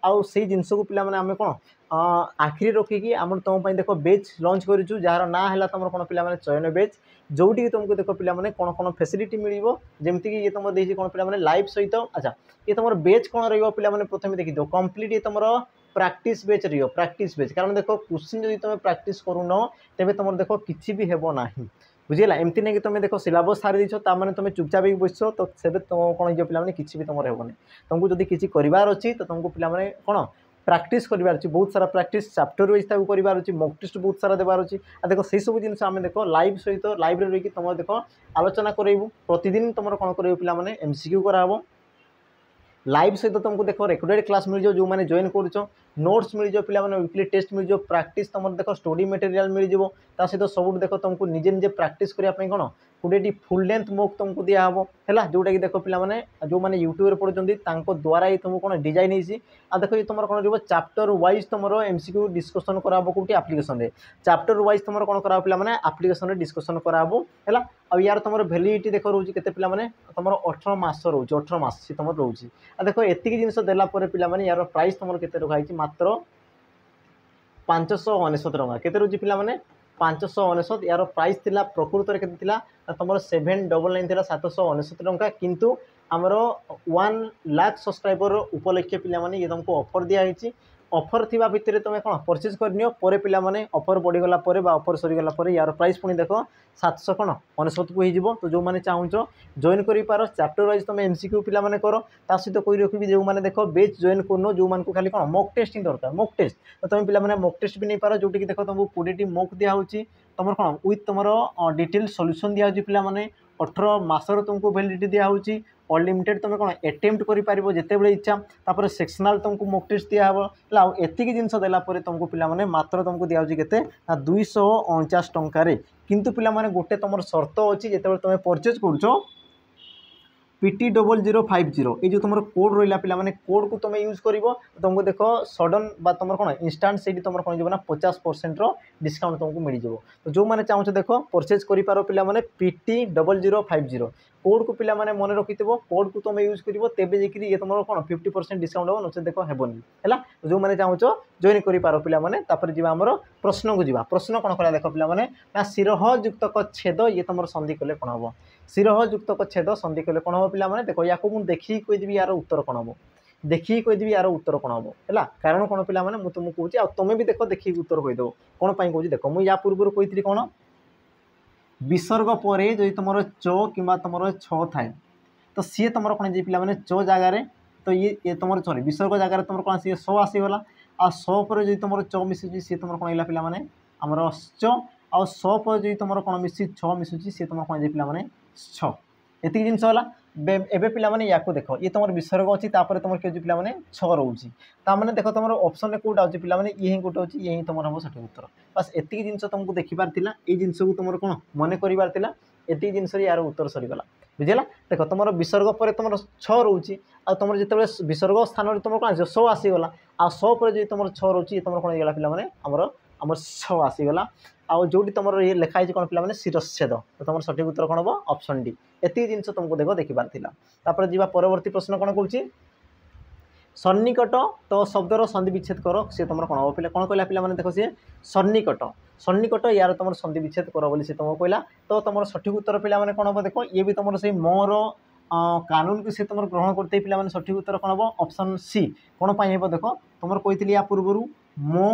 S1: आउ से जिनस को पे आम कौन आखिरी रखिकी आम तुम देख बेच लंच करूँ जार ना है तुम कौन पे चयन बेच जोटी तुमको देख पे कौन कौन फैसिलिटी मिल जमीक ये तुम देखिए कौन पे लाइव सहित अच्छा ये तुम बेच कौन रही प्रथम देखी दो कम्प्लीट ये तुम प्रैक्टिस बेच रही प्रैक्टिस बेच कारण देख क्वेश्चन जब तुम प्रैक्टिस करूँ तेज तुम देख किसी भी हेब ना बुझेगा एमती नहीं कि तुम देख सिलेबस सारी देछ ताने तुम चुपचाप बस तो से तुम कौन पे किसी भी तुम हेबनी तुमको जब किसी करार अच्छी तो तुमको पे कौन प्रैक्टिस करार अच्छी बहुत सारा प्रैक्टिस चैप्टर वाइज करार अच्छी मॉक टेस्ट बहुत सारा देवार अच्छी आ देख से सब जिन आम देख लाइव सहित लाइव रही तुम देख आलोचना करूँ प्रतिदिन तुम कौन कर पे एमसीक्यू कराब लाइव सहित तुमको देख रेकर्डेड क्लास मिल जाओ जो मैंने जॉइन कर नोट्स मिल जाओ पे वीकली टेस्ट मिल जाओ प्रैक्टिस तुम देख स्टडी मटेरियल मिल जाओ सहित सब देख तुमको निजे निजे प्रैक्टिस करने कौन 20 फुल लेंथ मॉक तुमको दिहब है जोटा कि देख पे जो मैंने यूट्यूब पढ़ुंट द्वारा ही तुमको कौन डिजाइन होती आ देख तुम कौन रही चैप्टर वाइज तुम एमसीक्यू डिस्कसन कराब कौटी आप्लिकेसन रे चैप्टर वाइज तुम कौन कराब पे आप्लिकेसन डिस्कसन कराब है आ यार तुम वैलिडिटी देख रोचे केते पे तुम 18 मास रोचे 18 मास सी तुम रोचे आ देख एतिक जिन देलापर पे यार प्राइस तुम के रखाई मात्र 599 टଙ୍କା केते रोचे पे 599 यार प्राइस थिला प्रकृत रे केते थिला तुम 799 थिला 799 टଙ୍କା किंतु आमर 1 लाख सब्सक्राइबर उपलक्षे पे ये तुमको ऑफर दिखाई ऑफर थिबा भितर तुम कौन परचेज करनियो परे पिला माने ऑफर बढ़ीगला परे बा ऑफर सरीगला परे यार प्राइस पुणी देख 700 कौन 99 को हो तो जो मैंने चाहूँ जॉइन कर पार चैप्टर वाइज तुम एमसीक्यू पिला माने कर ता सहित कही रखी जो मैंने देख बेच जॉइन करनो जो मान को खाली कौन मॉक टेस्ट ही दरकार मॉक टेस्ट तो तुम पिला माने मॉक टेस्ट भी नहीं पार जोटी देख तुमको 20 मॉक दिया होची तुम कौन विथ तुम डिटेल सॉल्यूशन दिया होची पिला माने 18 मासर तुमको वैलिडिटी दिया होची अनलिमिटेड तुम कौन एटेम्प्ट कर जिते इच्छा तापर सेक्शनल तुमको मॉक टेस्ट दिया एतिक जिनस देलापर तुमको पिला मात्र तुमको दिखाई के 249 टंकार किंतु पिला गोटे तुम सर्त अच्छी जिते तुम परचेज कर PT0050 ये जो तुम कोड रहा पे कोड को तुम यूज कर तुमको देख सडन तुम कौन इंस्टाट से तुम कौन ना 50% डिस्काउंट तुमको मिल जाव तो जो मैंने चाहो देख परचेज कर पे PT0050 कोड को पिला मन रखि कोड को तुम यूज कर तेज ये तुम कौन 50% डिस्काउंट हम नचे देख हेनी है जो मैंने चाहो जॉइन कर पे जी आम प्रश्न को जा प्रश्न कौन करा देख पे शिरह युक्तक छेद ये तुम संधि कले कौन हम शिरह युक्तक छेद संधि कले कौन हम पे देख या देखिए कहीदेवी यार उत्तर कौन हम देखिए कहीदेवी यार उत्तर कौन हम है कारण कौन पे मुझे तुमको कहूँ तुम्हें भी देख देखिए उत्तर कहीदेव कौन पाई कहूँ देख मुझे या पूर्व कही कौन विसर्ग पर जो तुम च कि तुम छ थाए तो सी तुम कौन जी पे च जगार तो ये तुम सॉरी विसर्ग जगार तुम कौन सी स आसीगला आ स पर जो तुम च मिशुची सी तुम कौन है पे आमर च आ स पर जो तुम कौन मिसी छ मिशुची सी तुम कौन पे छ एति जिनस एबे पिला माने या देख ये तुम विसर्ग अच्छी तुम किए पे छ रोचे ताने देख तुम ऑप्शन कौटा अच्छे पे ये ही गोटे अच्छी ये ही तुम हम सठिक उत्तर बस एति जिनस तुमको देखिपार ये जिनस को तुम कौन मन कर एति जिनस यार उत्तर सरीगला बुझेगा देख तुम विसर्ग पर तुम छ रोचे आ तुम जो विसर्ग स्थान तुम कौन स आसीगला आ स पर जो तुम छ रोचे तुम कौन होगा पे आमर छ आसीगला आउ जो तुम ये लिखाई कौन पे शिरच्छेद तो तुम सठिक उत्तर कौन हम ऑप्शन डी एति जिनस तुमको देख देखिपार जी परवर्ती प्रश्न कौन कौन सन्निकट तो शब्दर संधि विच्छेद कर सी तुम कौन हम पे कौन कहला पे देख सी सन्निकट सन्निकट यार तुम संधि विच्छेद कर बोली सी तुमको कहला तो तुम सठिक उत्तर पे कौन हम देख ये भी तुम से मोर कानून को सी तुम ग्रहण करते पे सठिक उत्तर कौन हम ऑप्शन सी कौन पाई देख तुम कही या पूर्व मो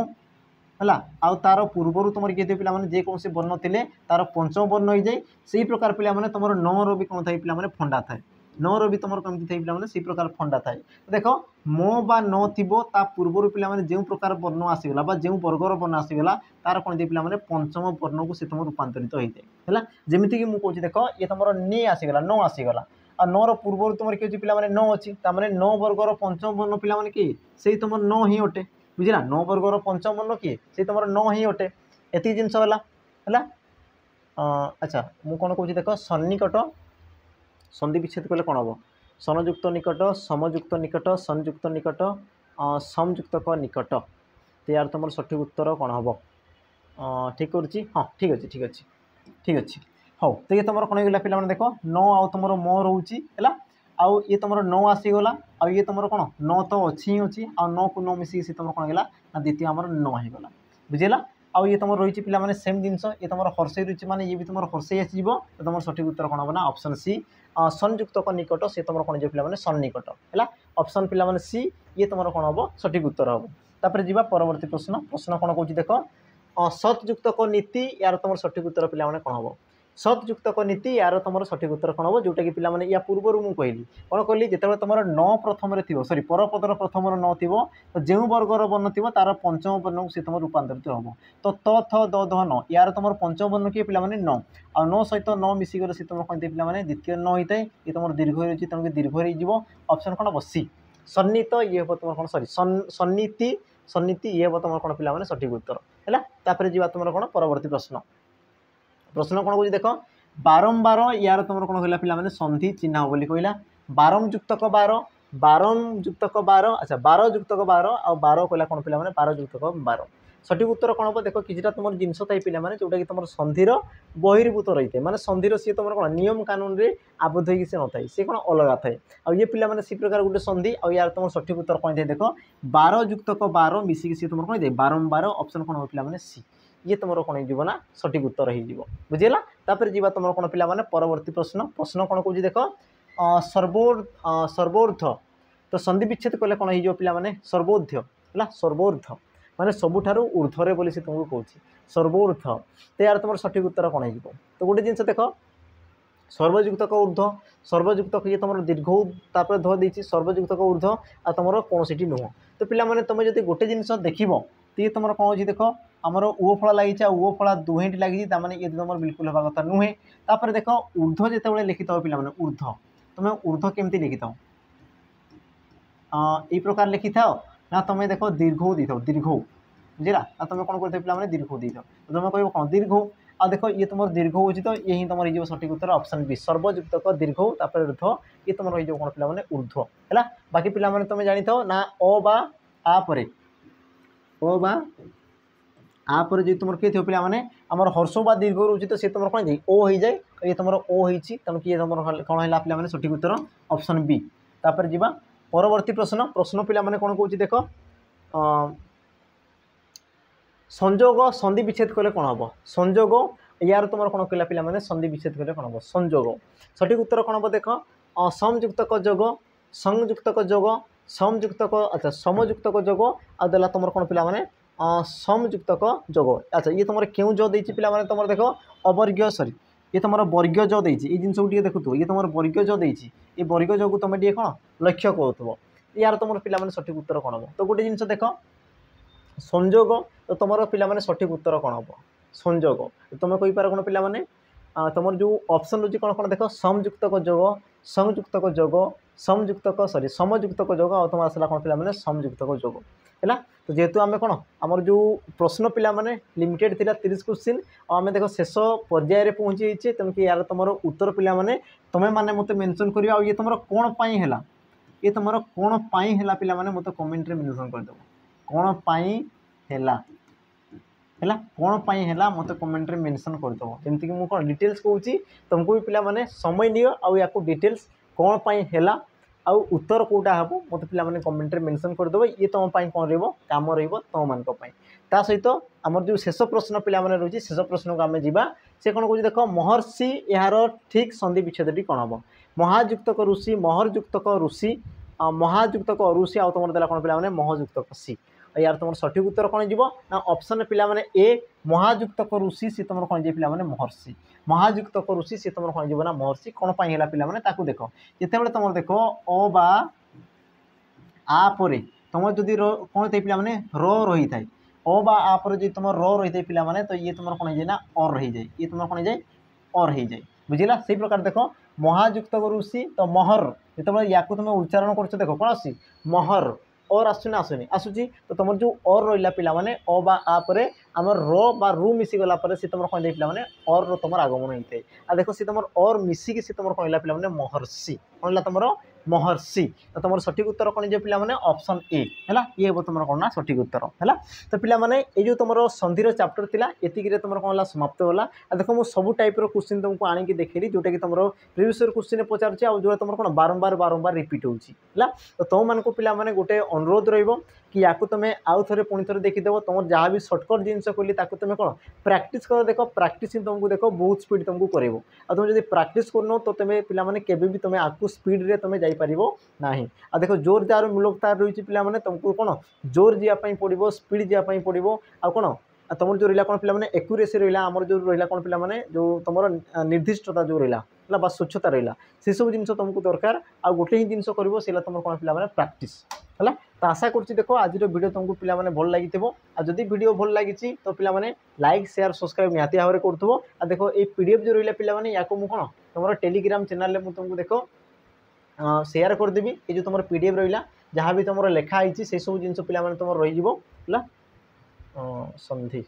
S1: है आउ तार पूर्वर तुम किए पे जेकोसी वर्ण थे तार पंचम वर्ण हो जाए से प्रकार पे तुम नौ भी कौन थे पे फंडा थाए नौ भी तुम कमी थे पे से प्रकार फंडा थाए देख मो बा न थी पूर्वर पे जो प्रकार वर्ण आसीगला जो वर्गर वर्ण आसीगला तार कौन थे पे पंचम वर्ण को सी तुम रूपांतरित हो जाए है जमीक मुझे देख ये तुम ने आसीगला नौ आसीगला आ नौ पूर्वर तुम किए पे नौ अच्छी नौ वर्गर पंचम वर्ण पे किए से तुम नौ ही अटे बुझला नौ वर्गर पंचम वर्ण किए से तुम नौ ही अटे एति जिनस है अच्छा मु कौन कहूँ देख सन्निकट संधि विच्छेद कले कौन हम सनयुक्त निकट समयुक्त निकट संयुक्त निकट समयुक्तक निकट तो यार तुम सठिक उत्तर कौन हम ठीक करुच्ची हाँ ठीक अच्छे ठीक अच्छे ठीक अच्छे हाँ तो ये तुम कौन होगा पे देख नौ आउ तुम मो रोचे है आउ ये तुम नौ आसीगला आ ये तुम कौन नौ तो अच्छी ही अच्छी आ नौ को नौ मिसिक सी तुम कौन है ना द्वितीय आम नौ होगा बुझेगा आउ ये तुम रही पे सेम जिनस ये तुम हर्षई रही माने ये भी तुम हर्षई आसो तो तुम सठिक उत्तर कौन हम ना ऑप्शन सी संयुक्तक निकट से तुम कौन पे सन्निकट है ऑप्शन पे सी ये तुम कौन हम सठिक उत्तर हम तापर जी परवर्ती प्रश्न प्रश्न कौन कौन देख सतयुक्तक नीति यार तुम सठिक उत्तर पे कौन हम सतयुक्तक नीति यार तुम सठिक उत्तर कौन हम जोटा कि पे या पूर्वर मुझे कहली कौन कहली जिते तुम न प्रथम थी सरी परपदर प्रथम न थी तो जो वर्गर वर्ण थी तार पंचम वर्ण से तुम रूपांतरित हम तो त थ द ध न यार तुम पंचम वर्ण किए पे न आ न सहित न मिसिक सी तुम कहते पे द्वितीय न होता है ये तुम दीर्घ रही तेणुक दीर्घ रही ऑप्शन कौन हम सी सन्नित ये हम तुम कौन सरी सन्नीति सन्नीति ये हम तुम कौन पे सठिक उत्तर है जी तुम कौन परवर्ती प्रश्न प्रश्न कौन कह देख बारंबार यार तुम कौन कहला पे संधि चिन्ह बोली कहला बारम युक्तक बार अच्छा 12 युक्तक 12 आ 12 कहला कौन पे 12 युक्तक 12 सठिक उत्तर कौन हम देख किसी तुम जिनस थाई पे जोटा कि तुम संधिर बहिर्भूत रही है माने संधिर सी तुम कौन नियम कानून रे आबद्ध होगी सी न सी कौन अलग थाए आ ये पे सी प्रकार गोटे संधि आ यार तुम सठिक उत्तर कौन थे देख 12 युक्तक 12 मिसिक सी तुम कौन बारंबार ऑप्शन कौन हम पे सी ये तुम कौन हो सठिक उत्तर हो बुझेगा तापर जी तुम कौन पे परवर्ती प्रश्न प्रश्न कौन कौन देख सर्वोर्ध तो संधि विच्छेद कले कौन हो पे सर्वोर्ध है सर्वोर्ध माने सबुठार ऊर्ध्वे बोली तुमको कहूँ सर्वोर्ध तो यार तुम सठिक उत्तर कौन हो तो गोटे जिनस देख सर्वयुक्तक ऊर्ध्व सर्वयुक्तक ये तुम दीर्घ तापर ध देती सर्वयुक्तक ऊर्ध्व आ तुम कौन सी नुह तो पे तुम जो गोटे जिनस देख तो ये तुम कौन हो देख आमर ओ फल लगी ओ फल दुहेटी लगी ये तुम बिल्कुल हवा कथा नुहे तापर देख ऊर्ध्व जिते लिखित हो पे ऊर्ध्व तुम ऊर्ध्व केमती लिखि था यही प्रकार लिखि था ना तुम देख दीर्घ दी था दीर्घ बुझला ना तुम कौन करते पे दीर्घ दी था तो तुम कह कौन दीर्घ आ देख ये तुम दीर्घ हो तो ये ही तुम हो सठिक उत्तर ऑप्शन बी सर्वयुक्तक दीर्घ तापर ऊर्ध्व ये तुम रही कौन पे ऊर्ध्व है बाकी पे तुम जानी था ना अ बा आ परे अ बा आपर जो तुम किए थे पे आमर हर्ष बा दीर्घ रोचे तो सी तुम कौन जाए ओ हो जाए ये तुम ओ होती तेणु किए तुम कौन है पे सठिक उत्तर ऑप्शन बी तापर जी परवर्ती प्रश्न प्रश्न पे कौन कौन देख संजोग संधि विच्छेद कले कौन हम संजोग यार तुम कौन कहला पे संधि विच्छेद कले कौन हम संजोग सठिक उत्तर कौन हम देख समयुक्तक जोग संयुक्तक जोग समयुक्तक अच्छा समयुक्तक जोग आदेला तुम कौन पे समयुक्तक जोग अच्छा ये तुम क्यों जो देती पे तुम देख अवर्ग सरी ये तुम वर्ग जो देती ये जिन देखु ये तुम वर्ग जो देती ये वर्ग जो तुम टे कौन लक्ष्य करुव यार तुम पे सठिक उत्तर कौन हम तो गोटे जिन देख संजोग तो तुम पे सठिक उत्तर कौन हम संजोग तुम कहीपर कौन पे तुम जो ऑप्शन रोचे कौन कौन देख समयुक्तक जोग संयुक्तक जोग समयुक्तक सॉरी समयुक्तक जोग और तुम आसला कौन पे समयुक्तक जोग है तो जेहेतु आम कौन आमर जो प्रश्न पे लिमिटेड थी 30 क्वेश्चन और आम देख शेष पर्यायर पहुँची जाइए तेणुक यार तुम उत्तर पे तुम्हें मैंने मत मेनसन कर ये तुम कौन पाई है ये तुम कौन पाई है पे मत कमेंट रे मेनसन करदेव कौन पाई है कौन पाई है मत कमेंट रे मेनसन करदेव जमीक मुझे कौन डिटेल्स कहूँ तुमको भी पे समय नियो आउ या डिटेल्स कौन पाई है आउ उत्तर कौटा हम मत पे कमेंट रे मेनसन करदेव ये तुम कौन रम तुम मान ता सहित आमर जो शेष प्रश्न पे रही शेष प्रश्न को आम जा से कौन कह देख महर्षि यार ठीक संधि विच्छेद कौन हम महायुक्तक ऋषि महरयुक्तक ऋषि महायुक्तक अरुषि आउ तुम देला कौन पे महयुक्तक सी यार तुम सठिक उत्तर कौन जीव ना ऑप्शन पे ए महायुक्तक ऋषि सी तुम कौन जाए पे महर्षि महायुक्तक ऋषि सी तुम कौन जीव ना महर्षि कौन पाई है पे देख जिते तुम देख अ बा आ परे तुम जदि कौन थे पे रही थाए अ बा आ पर जो तुम रही थे पे तो ये तुम कौन जाए ना और रही जाए ये तुम कौन जाए और हो जाए बुझला से प्रकार देख महायुक्तक ऋषि तो महर जो या तुम उच्चारण कर देख कौन आस महर और आसुना आसुनी आसूची तो तुम जो और रहा पे अ बा आ परे आमर रू मिसीगला सी तुम कौन पे और तुम आगमन होता है आ देख सी तुम और मिसिकी सी तुम कौन पे महर्षि कौन तुम महर्षि तो तुम सठिक उत्तर कौन जो पे ऑप्शन ए है ये हम तुम कौन ना सठिक उत्तर है तो पे ये तुम संधिर चैप्टर थिला एतिक तुम कौन समाप्त होला देख मुझे सब टाइप क्वेश्चन तुमको आनिक देखी जोटा कि तुम प्रीवियस क्वेश्चन पचार जो तुम कौन बारंबार बारंबार रिपीट होगा तो तुम मानक पे गोटे अनुरोध रही कि या तुम आउ थे पुणी थे देखीदेव तुम जहाँ भी सर्टकट जिन कहली तुम कौन प्रैक्टिस कर देख प्रैक्टिस तुमको देख बहुत स्पीड तुमको कर तुम जब प्रैक्टिस करन तो तुम पे केबी तुम आपको स्पीड रे तुम जापर ना आ देख जोर जार मूलकता रही पे तुमको कौन जोर जावाई पड़ो स्पीड जावाई पड़ो आ कौन तुम जो रहा कौन पे एक्यूरेसी रहा आमर जो रहा कौन पे जो तुम निर्दिष्टता जो रहा है स्वच्छता रहा से सब जिन तुमको दरकार आ गोटे ही जिन कर तुम कौन पे प्रैक्टिस है तो आशा करुँच देख आज वीडियो तुमको पे भल लगी जदि वीडियो भल लगी तो पे लाइक शेयर सब्सक्राइब निहाती भाव में करूँ आ देख ये पीडीएफ जो रहा पे या कौन तुम टेलीग्राम चैनल में तुमको देख शेयर करदेवी ये जो तुम पीडीएफ रहा जहाँ भी तुम लिखाई से सब जिन पे तुम रही संधि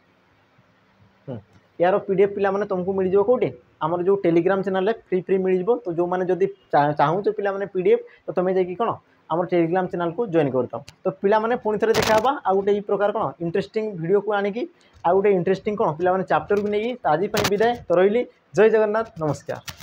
S1: यार पीडीएफ पे तुमको मिल जाए कौटे आमर जो टेलीग्राम चैनल फ्री मिल जाए तो जो मैंने जब चाहूँ पे पीडीएफ तो तुम्हें जाकि कौन आम टेलीग्राम चैनल को जॉइन करता तो पे पुणी थे देखा आ गोटे प्रकार कौन इंटरेस्टिंग वीडियो को आनिकी आ गोटे इंटरेस्टिंग कौन पे चैप्टर को नहीं आज विदाय तो रही जय जगन्नाथ नमस्कार।